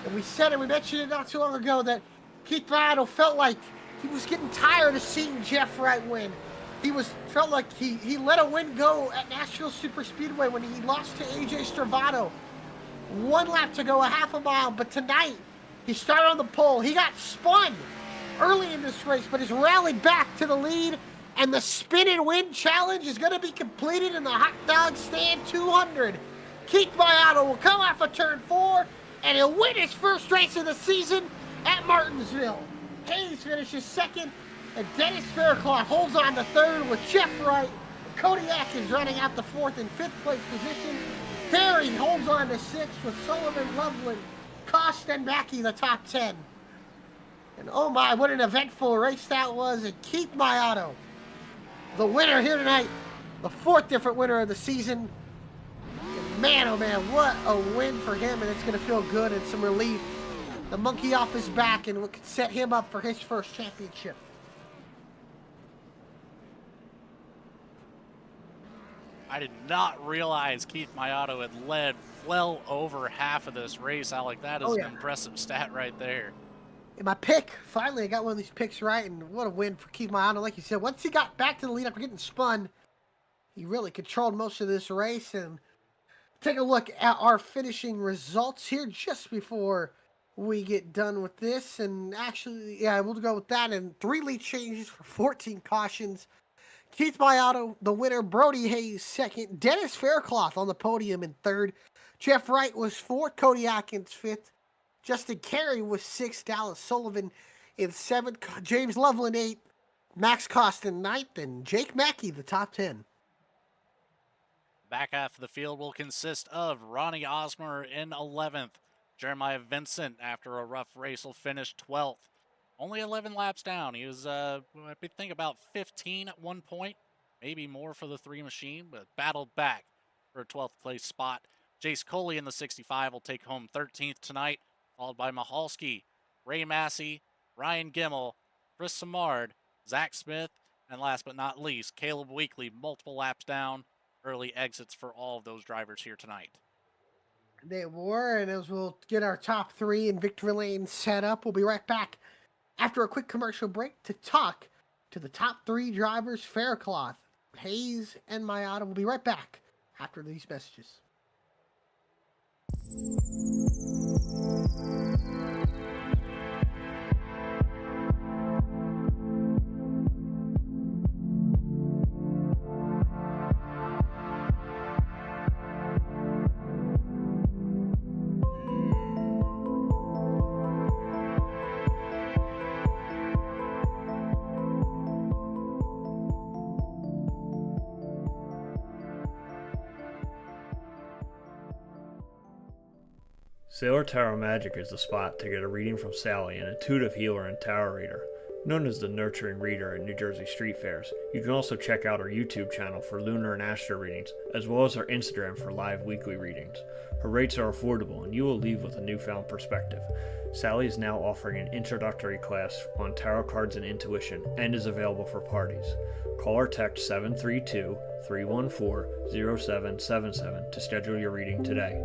And we mentioned it not too long ago, that Keith Biotto felt like he was getting tired of seeing Jeff Wright win. Felt like he let a win go at Nashville Super Speedway when he lost to AJ Stravato. 1 lap to go, a half a mile, but tonight he started on the pole. He got spun early in this race, but has rallied back to the lead, and the spin and win challenge is going to be completed in the Hot Dog Stand 200. Keith Biotto will come off of turn 4, and he'll win his first race of the season at Martinsville. Hayes finishes 2nd, and Dennis Faircloth holds on to 3rd with Jeff Wright. Cody Atkins running out the 4th and 5th place position. Terry holds on to 6th with Sullivan, Loveland, Cost, and Mackey the top 10. And oh my, what an eventful race that was. And Keith Biotto, the winner here tonight, the 4th different winner of the season. And man, oh man, what a win for him, and it's going to feel good and some relief. The monkey off his back, and we could set him up for his first championship. I did not realize Keith Biotto had led well over half of this race, Alec. That is an impressive stat right there. And my pick, finally I got one of these picks right, and what a win for Keith Biotto. Like you said, once he got back to the lead after getting spun, he really controlled most of this race. And take a look at our finishing results here just before we get done with this. And actually, we'll go with that. And 3 lead changes for 14 cautions. Keith Biotto, the winner. Brody Hayes, 2nd. Dennis Faircloth on the podium in 3rd. Jeff Wright was 4th. Cody Atkins, 5th. Justin Carey was 6th. Dallas Sullivan in 7th. James Loveland, 8th. Max Costin, 9th. And Jake Mackey, the top 10. Back half of the field will consist of Ronnie Osmer in 11th. Jeremiah Vincent, after a rough race, will finish 12th. Only 11 laps down. He was, I think, about 15 at one point. Maybe more for the 3 machine, but battled back for a 12th place spot. Jace Coley in the 65 will take home 13th tonight, followed by Mahalski, Ray Massey, Ryan Gimmel, Chris Samard, Zach Smith, and last but not least, Caleb Weekly, multiple laps down. Early exits for all of those drivers here tonight. They were, and as we'll get our top 3 in victory lane set up, we'll be right back after a quick commercial break to talk to the top 3 drivers, Faircloth, Hayes, and Biotto. We'll be right back after these messages. Sailor Tarot Magic is the spot to get a reading from Sally, an intuitive healer and tarot reader. known as the Nurturing Reader at New Jersey Street Fairs. You can also check out our YouTube channel for lunar and astro readings, as well as our Instagram for live weekly readings. Her rates are affordable, and you will leave with a newfound perspective. Sally is now offering an introductory class on tarot cards and intuition and is available for parties. Call or text 732 314 0777 to schedule your reading today.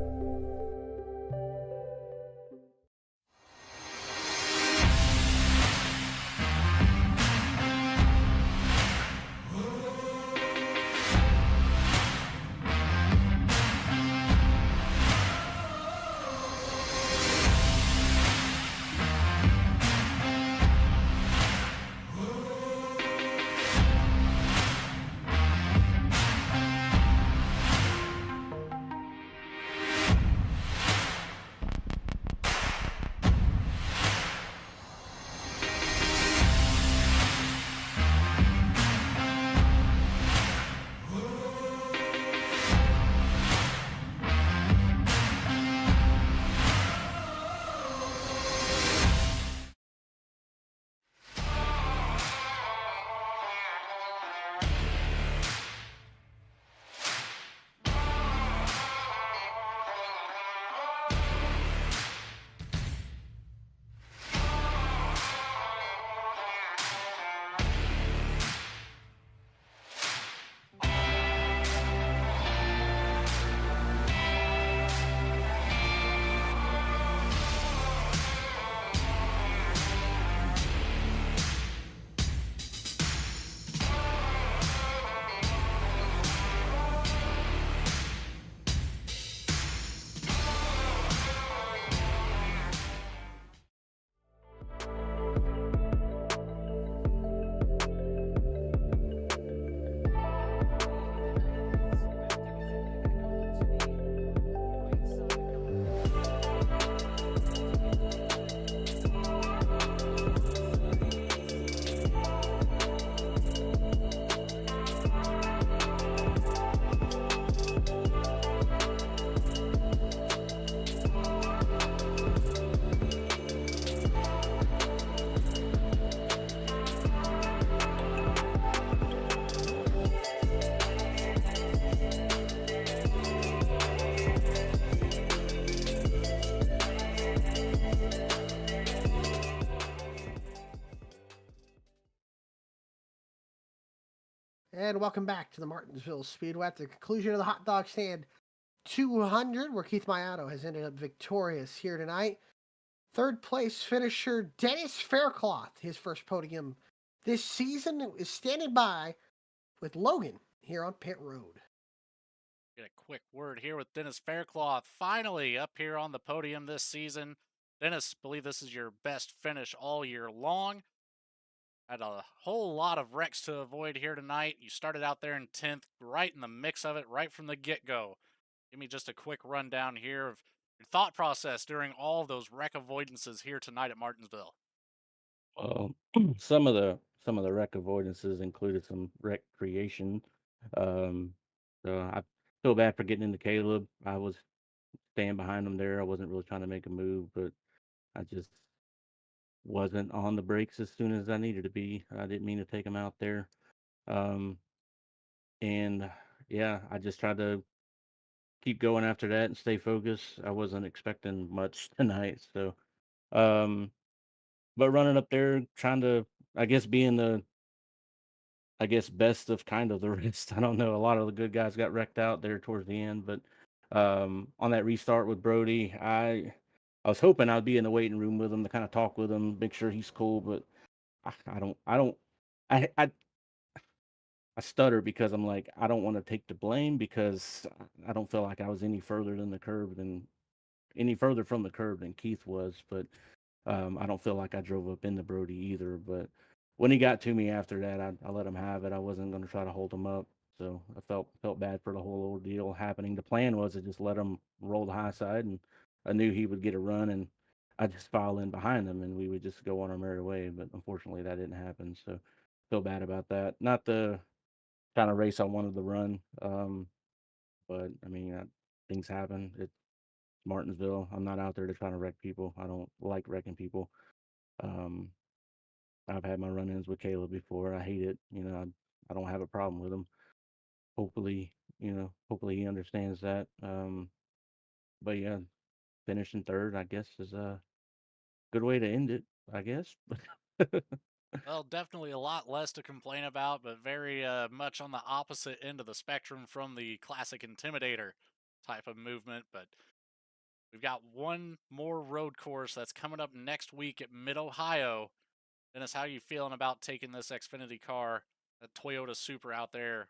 And welcome back to the Martinsville Speedway. At the conclusion of the Hot Dog Stand 200, where Keith Maiato has ended up victorious here tonight. Third place finisher Dennis Faircloth, his first podium this season, is standing by with Logan here on pit road. Get a quick word here with Dennis Faircloth, finally up here on the podium this season. Dennis, believe this is your best finish all year long. Had a whole lot of wrecks to avoid here tonight. You started out there in 10th, right in the mix of it, right from the get-go. Give me just a quick rundown here of your thought process during all of those wreck avoidances here tonight at Martinsville. Well, some of the wreck avoidances included some wreck creation. Um, so I feel bad for getting into Caleb. I was staying behind him there. I wasn't really trying to make a move, but I just wasn't on the brakes as soon as I needed to be. I didn't mean to take him out there. Um, and yeah, I just tried to keep going after that and stay focused. I wasn't expecting much tonight, so um, but running up there, trying to, I guess, being the best of kind of the rest. I don't know. A lot of the good guys got wrecked out there towards the end, but on that restart with Brody, I was hoping I'd be in the waiting room with him to kind of talk with him, make sure he's cool. But I don't, I stutter because I'm like, I don't want to take the blame because I don't feel like I was any further from the curb than Keith was. But I don't feel like I drove up into Brody either. But when he got to me after that, I let him have it. I wasn't going to try to hold him up. So I felt bad for the whole ordeal happening. The plan was to just let him roll the high side, and I knew he would get a run, and I just file in behind him, and we would just go on our merry way. But unfortunately, that didn't happen. So feel bad about that. Not the kind of race I wanted to run, but I mean, things happen. It's Martinsville. I'm not out there to try to wreck people. I don't like wrecking people. Um, I've had my run-ins with Caleb before. I hate it. I don't have a problem with him. Hopefully, hopefully he understands that. But yeah, finishing third, I guess, is a good way to end it, I guess. Well, definitely a lot less to complain about, but very much on the opposite end of the spectrum from the classic Intimidator type of movement. But we've got one more road course that's coming up next week at Mid Ohio. Dennis, how are you feeling about taking this Xfinity car, that Toyota Supra out there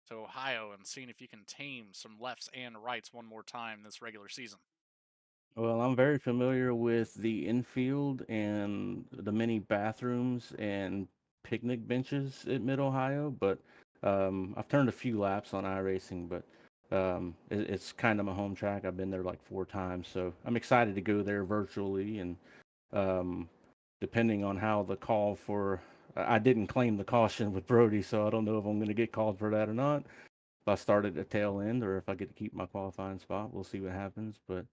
to Ohio and seeing if you can tame some lefts and rights one more time this regular season? Well, I'm very familiar with the infield and the many bathrooms and picnic benches at Mid Ohio, but I've turned a few laps on iRacing, but it's kind of my home track. I've been there like 4 times, so I'm excited to go there virtually. And um, depending on how the call for, I didn't claim the caution with Brody, so I don't know if I'm going to get called for that or not. If I start at the tail end or if I get to keep my qualifying spot, we'll see what happens. But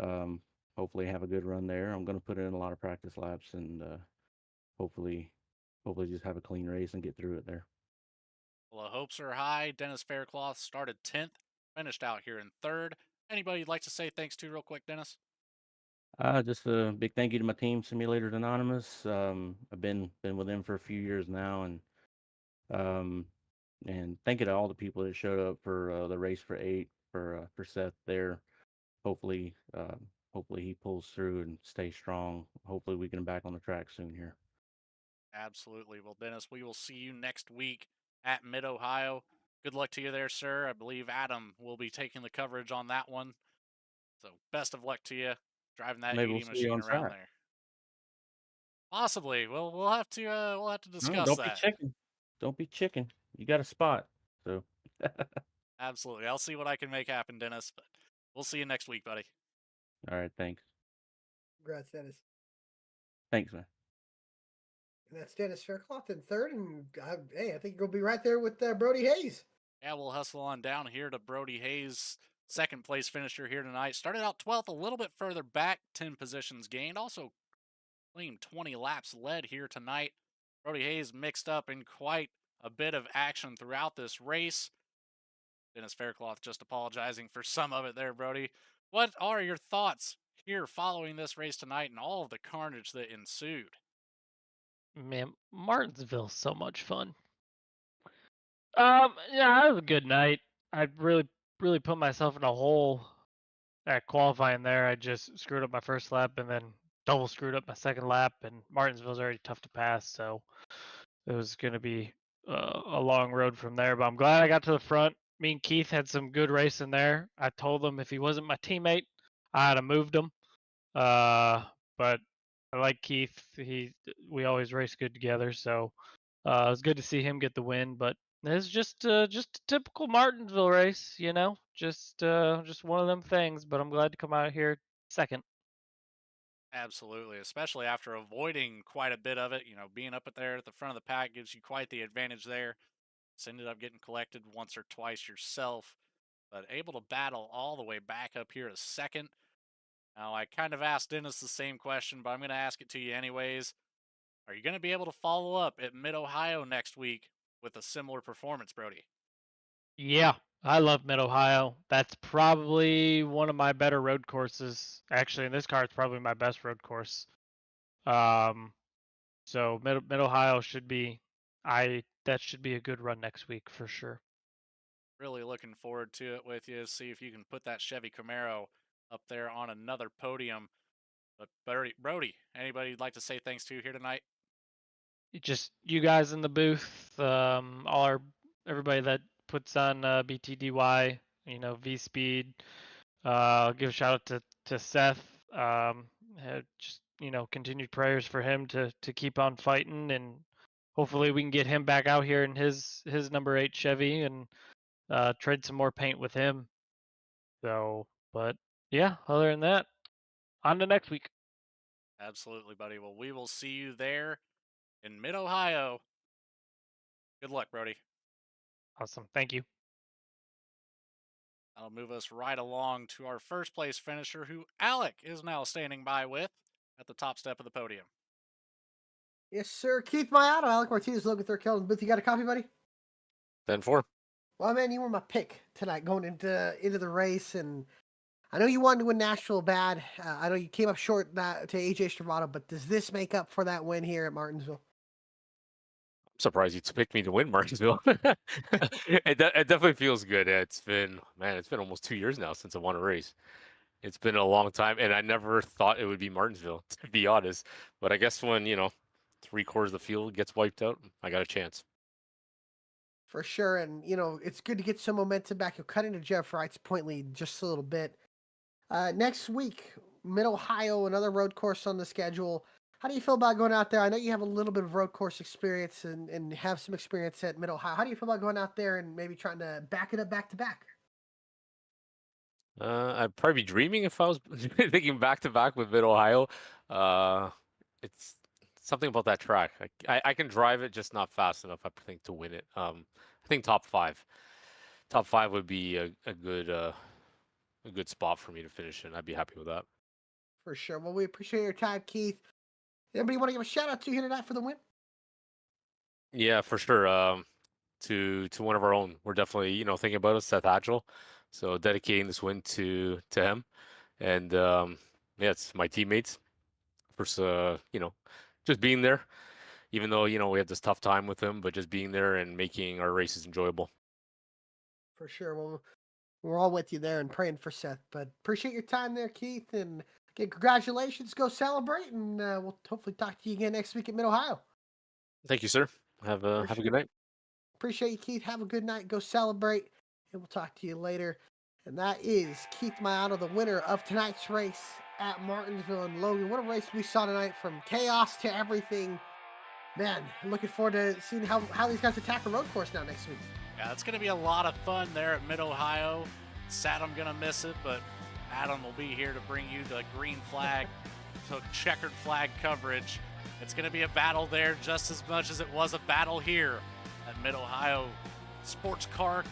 um, hopefully have a good run there. I'm going to put in a lot of practice laps and hopefully, hopefully just have a clean race and get through it there. Well, the hopes are high. Dennis Faircloth started 10th, finished out here in 3rd. Anybody you'd like to say thanks to real quick, Dennis? Just a big thank you to my team, Simulators Anonymous. I've been with them for a few years now, um, and thank you to all the people that showed up for the race for 8 for Seth there. Hopefully, hopefully he pulls through and stays strong. Hopefully we get him back on the track soon here. Absolutely. Well, Dennis, we will see you next week at Mid Ohio. Good luck to you there, sir. I believe Adam will be taking the coverage on that one. So best of luck to you driving that Maybe we'll 80 see you machine on around track. there. Possibly. Well, we'll have to No, discuss don't be that. chicken. Don't be chicken. You got a spot. So, all Absolutely. I'll see what I can make happen, Dennis, but we'll see you next week, buddy. right, thanks. Congrats, Dennis. Thanks, man. And that's Dennis Faircloth in third. And hey, I think you'll be right there with Brody Hayes. Yeah, we'll hustle on down here to Brody Hayes, second place finisher here tonight. Started out 12th, a little bit further back, 10 positions gained. Also claimed 20 laps led here tonight. Brody Hayes mixed up in quite a bit of action throughout this race. Dennis Faircloth just apologizing for some of it there, Brody. What are your thoughts here following this race tonight and all of the carnage that ensued? Man, Martinsville's so much fun. Yeah, it was a good night. I really put myself in a hole at qualifying there. I just screwed up my first lap and then double screwed up my second lap. And Martinsville's already tough to pass, so it was going to be a long road from there. But I'm glad I got to the front. Me and Keith had some good racing there. I told him if he wasn't my teammate, I'd have moved him. But I like Keith. We always race good together, so it was good to see him get the win. But it's just a typical Martinsville race, just one of them things. But I'm glad to come out here second. Absolutely, especially after avoiding quite a bit of it. Being up at there at the front of the pack gives you quite the advantage there. Just ended up getting collected once or twice yourself, but able to battle all the way back up here to second. Now, I kind of asked Dennis the same question, but I'm going to ask it to you anyways. Are you going to be able to follow up at Mid Ohio next week with a similar performance, Brody? Yeah, I love Mid Ohio. That's probably one of my better road courses. Actually, in this car, it's probably my best road course. Um, so Mid Ohio should be that should be a good run next week for sure. Really looking forward to it with you. See if you can put that Chevy Camaro up there on another podium. But Brody, anybody you'd like to say thanks to here tonight? Just you guys in the booth, everybody that puts on BTDY, VSPEED. Give a shout out to Seth. Just continued prayers for him to keep on fighting, and hopefully we can get him back out here in his number 8 Chevy and trade some more paint with him. So, but yeah, other than that, on to next week. Absolutely, buddy. Well, we will see you there in Mid Ohio. Good luck, Brody. Awesome. Thank you. That'll move us right along to our first place finisher, who Alec is now standing by with at the top step of the podium. Yes, sir. Keith Mayato, Alec Martinez, Logan Thurkel, and Booth. You got a copy, buddy? 10-4. Well, man, you were my pick tonight going into the race, and I know you wanted to win Nashville bad. I know you came up short to AJ Stravato, but does this make up for that win here at Martinsville? I'm surprised you picked me to win Martinsville. It definitely feels good. It's been almost 2 years now since I won a race. It's been a long time, and I never thought it would be Martinsville, to be honest. But I guess when, 3/4 of the field gets wiped out, I got a chance. For sure, and it's good to get some momentum back. You'll cut into Jeff Wright's point lead just a little bit. Next week, Mid-Ohio, another road course on the schedule. How do you feel about going out there? I know you have a little bit of road course experience and have some experience at Mid-Ohio. How do you feel about going out there and maybe trying to back it up back to back? I'd probably be dreaming if I was thinking back to back with Mid-Ohio. It's something about that track. I can drive it, just not fast enough, I think, to win it. I think top five. Top five would be a good spot for me to finish in. I'd be happy with that. For sure. Well, we appreciate your time, Keith. Anybody want to give a shout out to you here tonight for the win? Yeah, for sure. To one of our own, we're definitely thinking about it, Seth Hatchell. So dedicating this win to him, and yeah, it's my teammates. First, just being there, even though we had this tough time with him, but just being there and making our races enjoyable. For sure. Well, we're all with you there and praying for Seth. But appreciate your time there, Keith. And again, congratulations. Go celebrate. And we'll hopefully talk to you again next week at Mid-Ohio. Thank you, sir. Have a good night. Appreciate you, Keith. Have a good night. Go celebrate. And we'll talk to you later. And that is Keith Mayato, the winner of tonight's race at Martinsville. And Logan, what a race we saw tonight, from chaos to everything. Man, looking forward to seeing how these guys attack a road course now next week. Yeah, it's going to be a lot of fun there at Mid-Ohio. Sad I'm going to miss it, but Adam will be here to bring you the green flag, to checkered flag coverage. It's going to be a battle there just as much as it was a battle here at Mid-Ohio sports car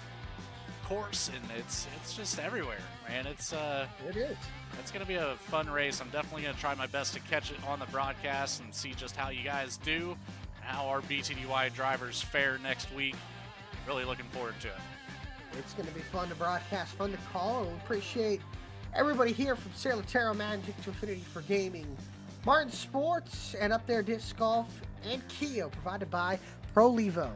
course, and it's just everywhere, man. It is. It's going to be a fun race. I'm definitely going to try my best to catch it on the broadcast and see just how you guys do, and how our BTDY drivers fare next week. Really looking forward to it. It's going to be fun to broadcast, fun to call, and we appreciate everybody here from Sarah Latero Magic to Infinity for Gaming, Martin Sports, and Up There Disc Golf, and KHIO, provided by ProLevo.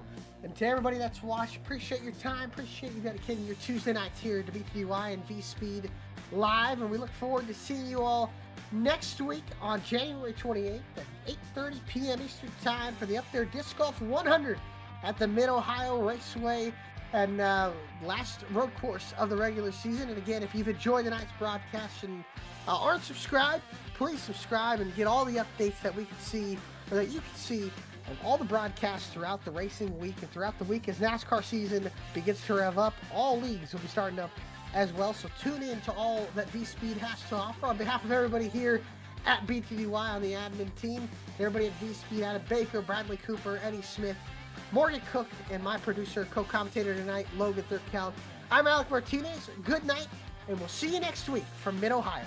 And to everybody that's watched, appreciate your time, appreciate you dedicating your Tuesday nights here to BTDY and VSPEED Live, and we look forward to seeing you all next week on January 28th at 8:30 p.m. Eastern Time for the Up There Disc Golf 100 at the Mid-Ohio Raceway, and last road course of the regular season. And again, if you've enjoyed tonight's broadcast and aren't subscribed, please subscribe and get all the updates that we can see, or that you can see, of all the broadcasts throughout the racing week and throughout the week as NASCAR season begins to rev up. All leagues will be starting up as well, so tune in to all that VSPEED has to offer. On behalf of everybody here at BTDY on the admin team, everybody at VSPEED, Adam Baker, Bradley Cooper, Eddie Smith, Morgan Cook, and my producer, co-commentator tonight, Logan Thurkel. I'm Alec Martinez. Good night, and we'll see you next week from Mid-Ohio.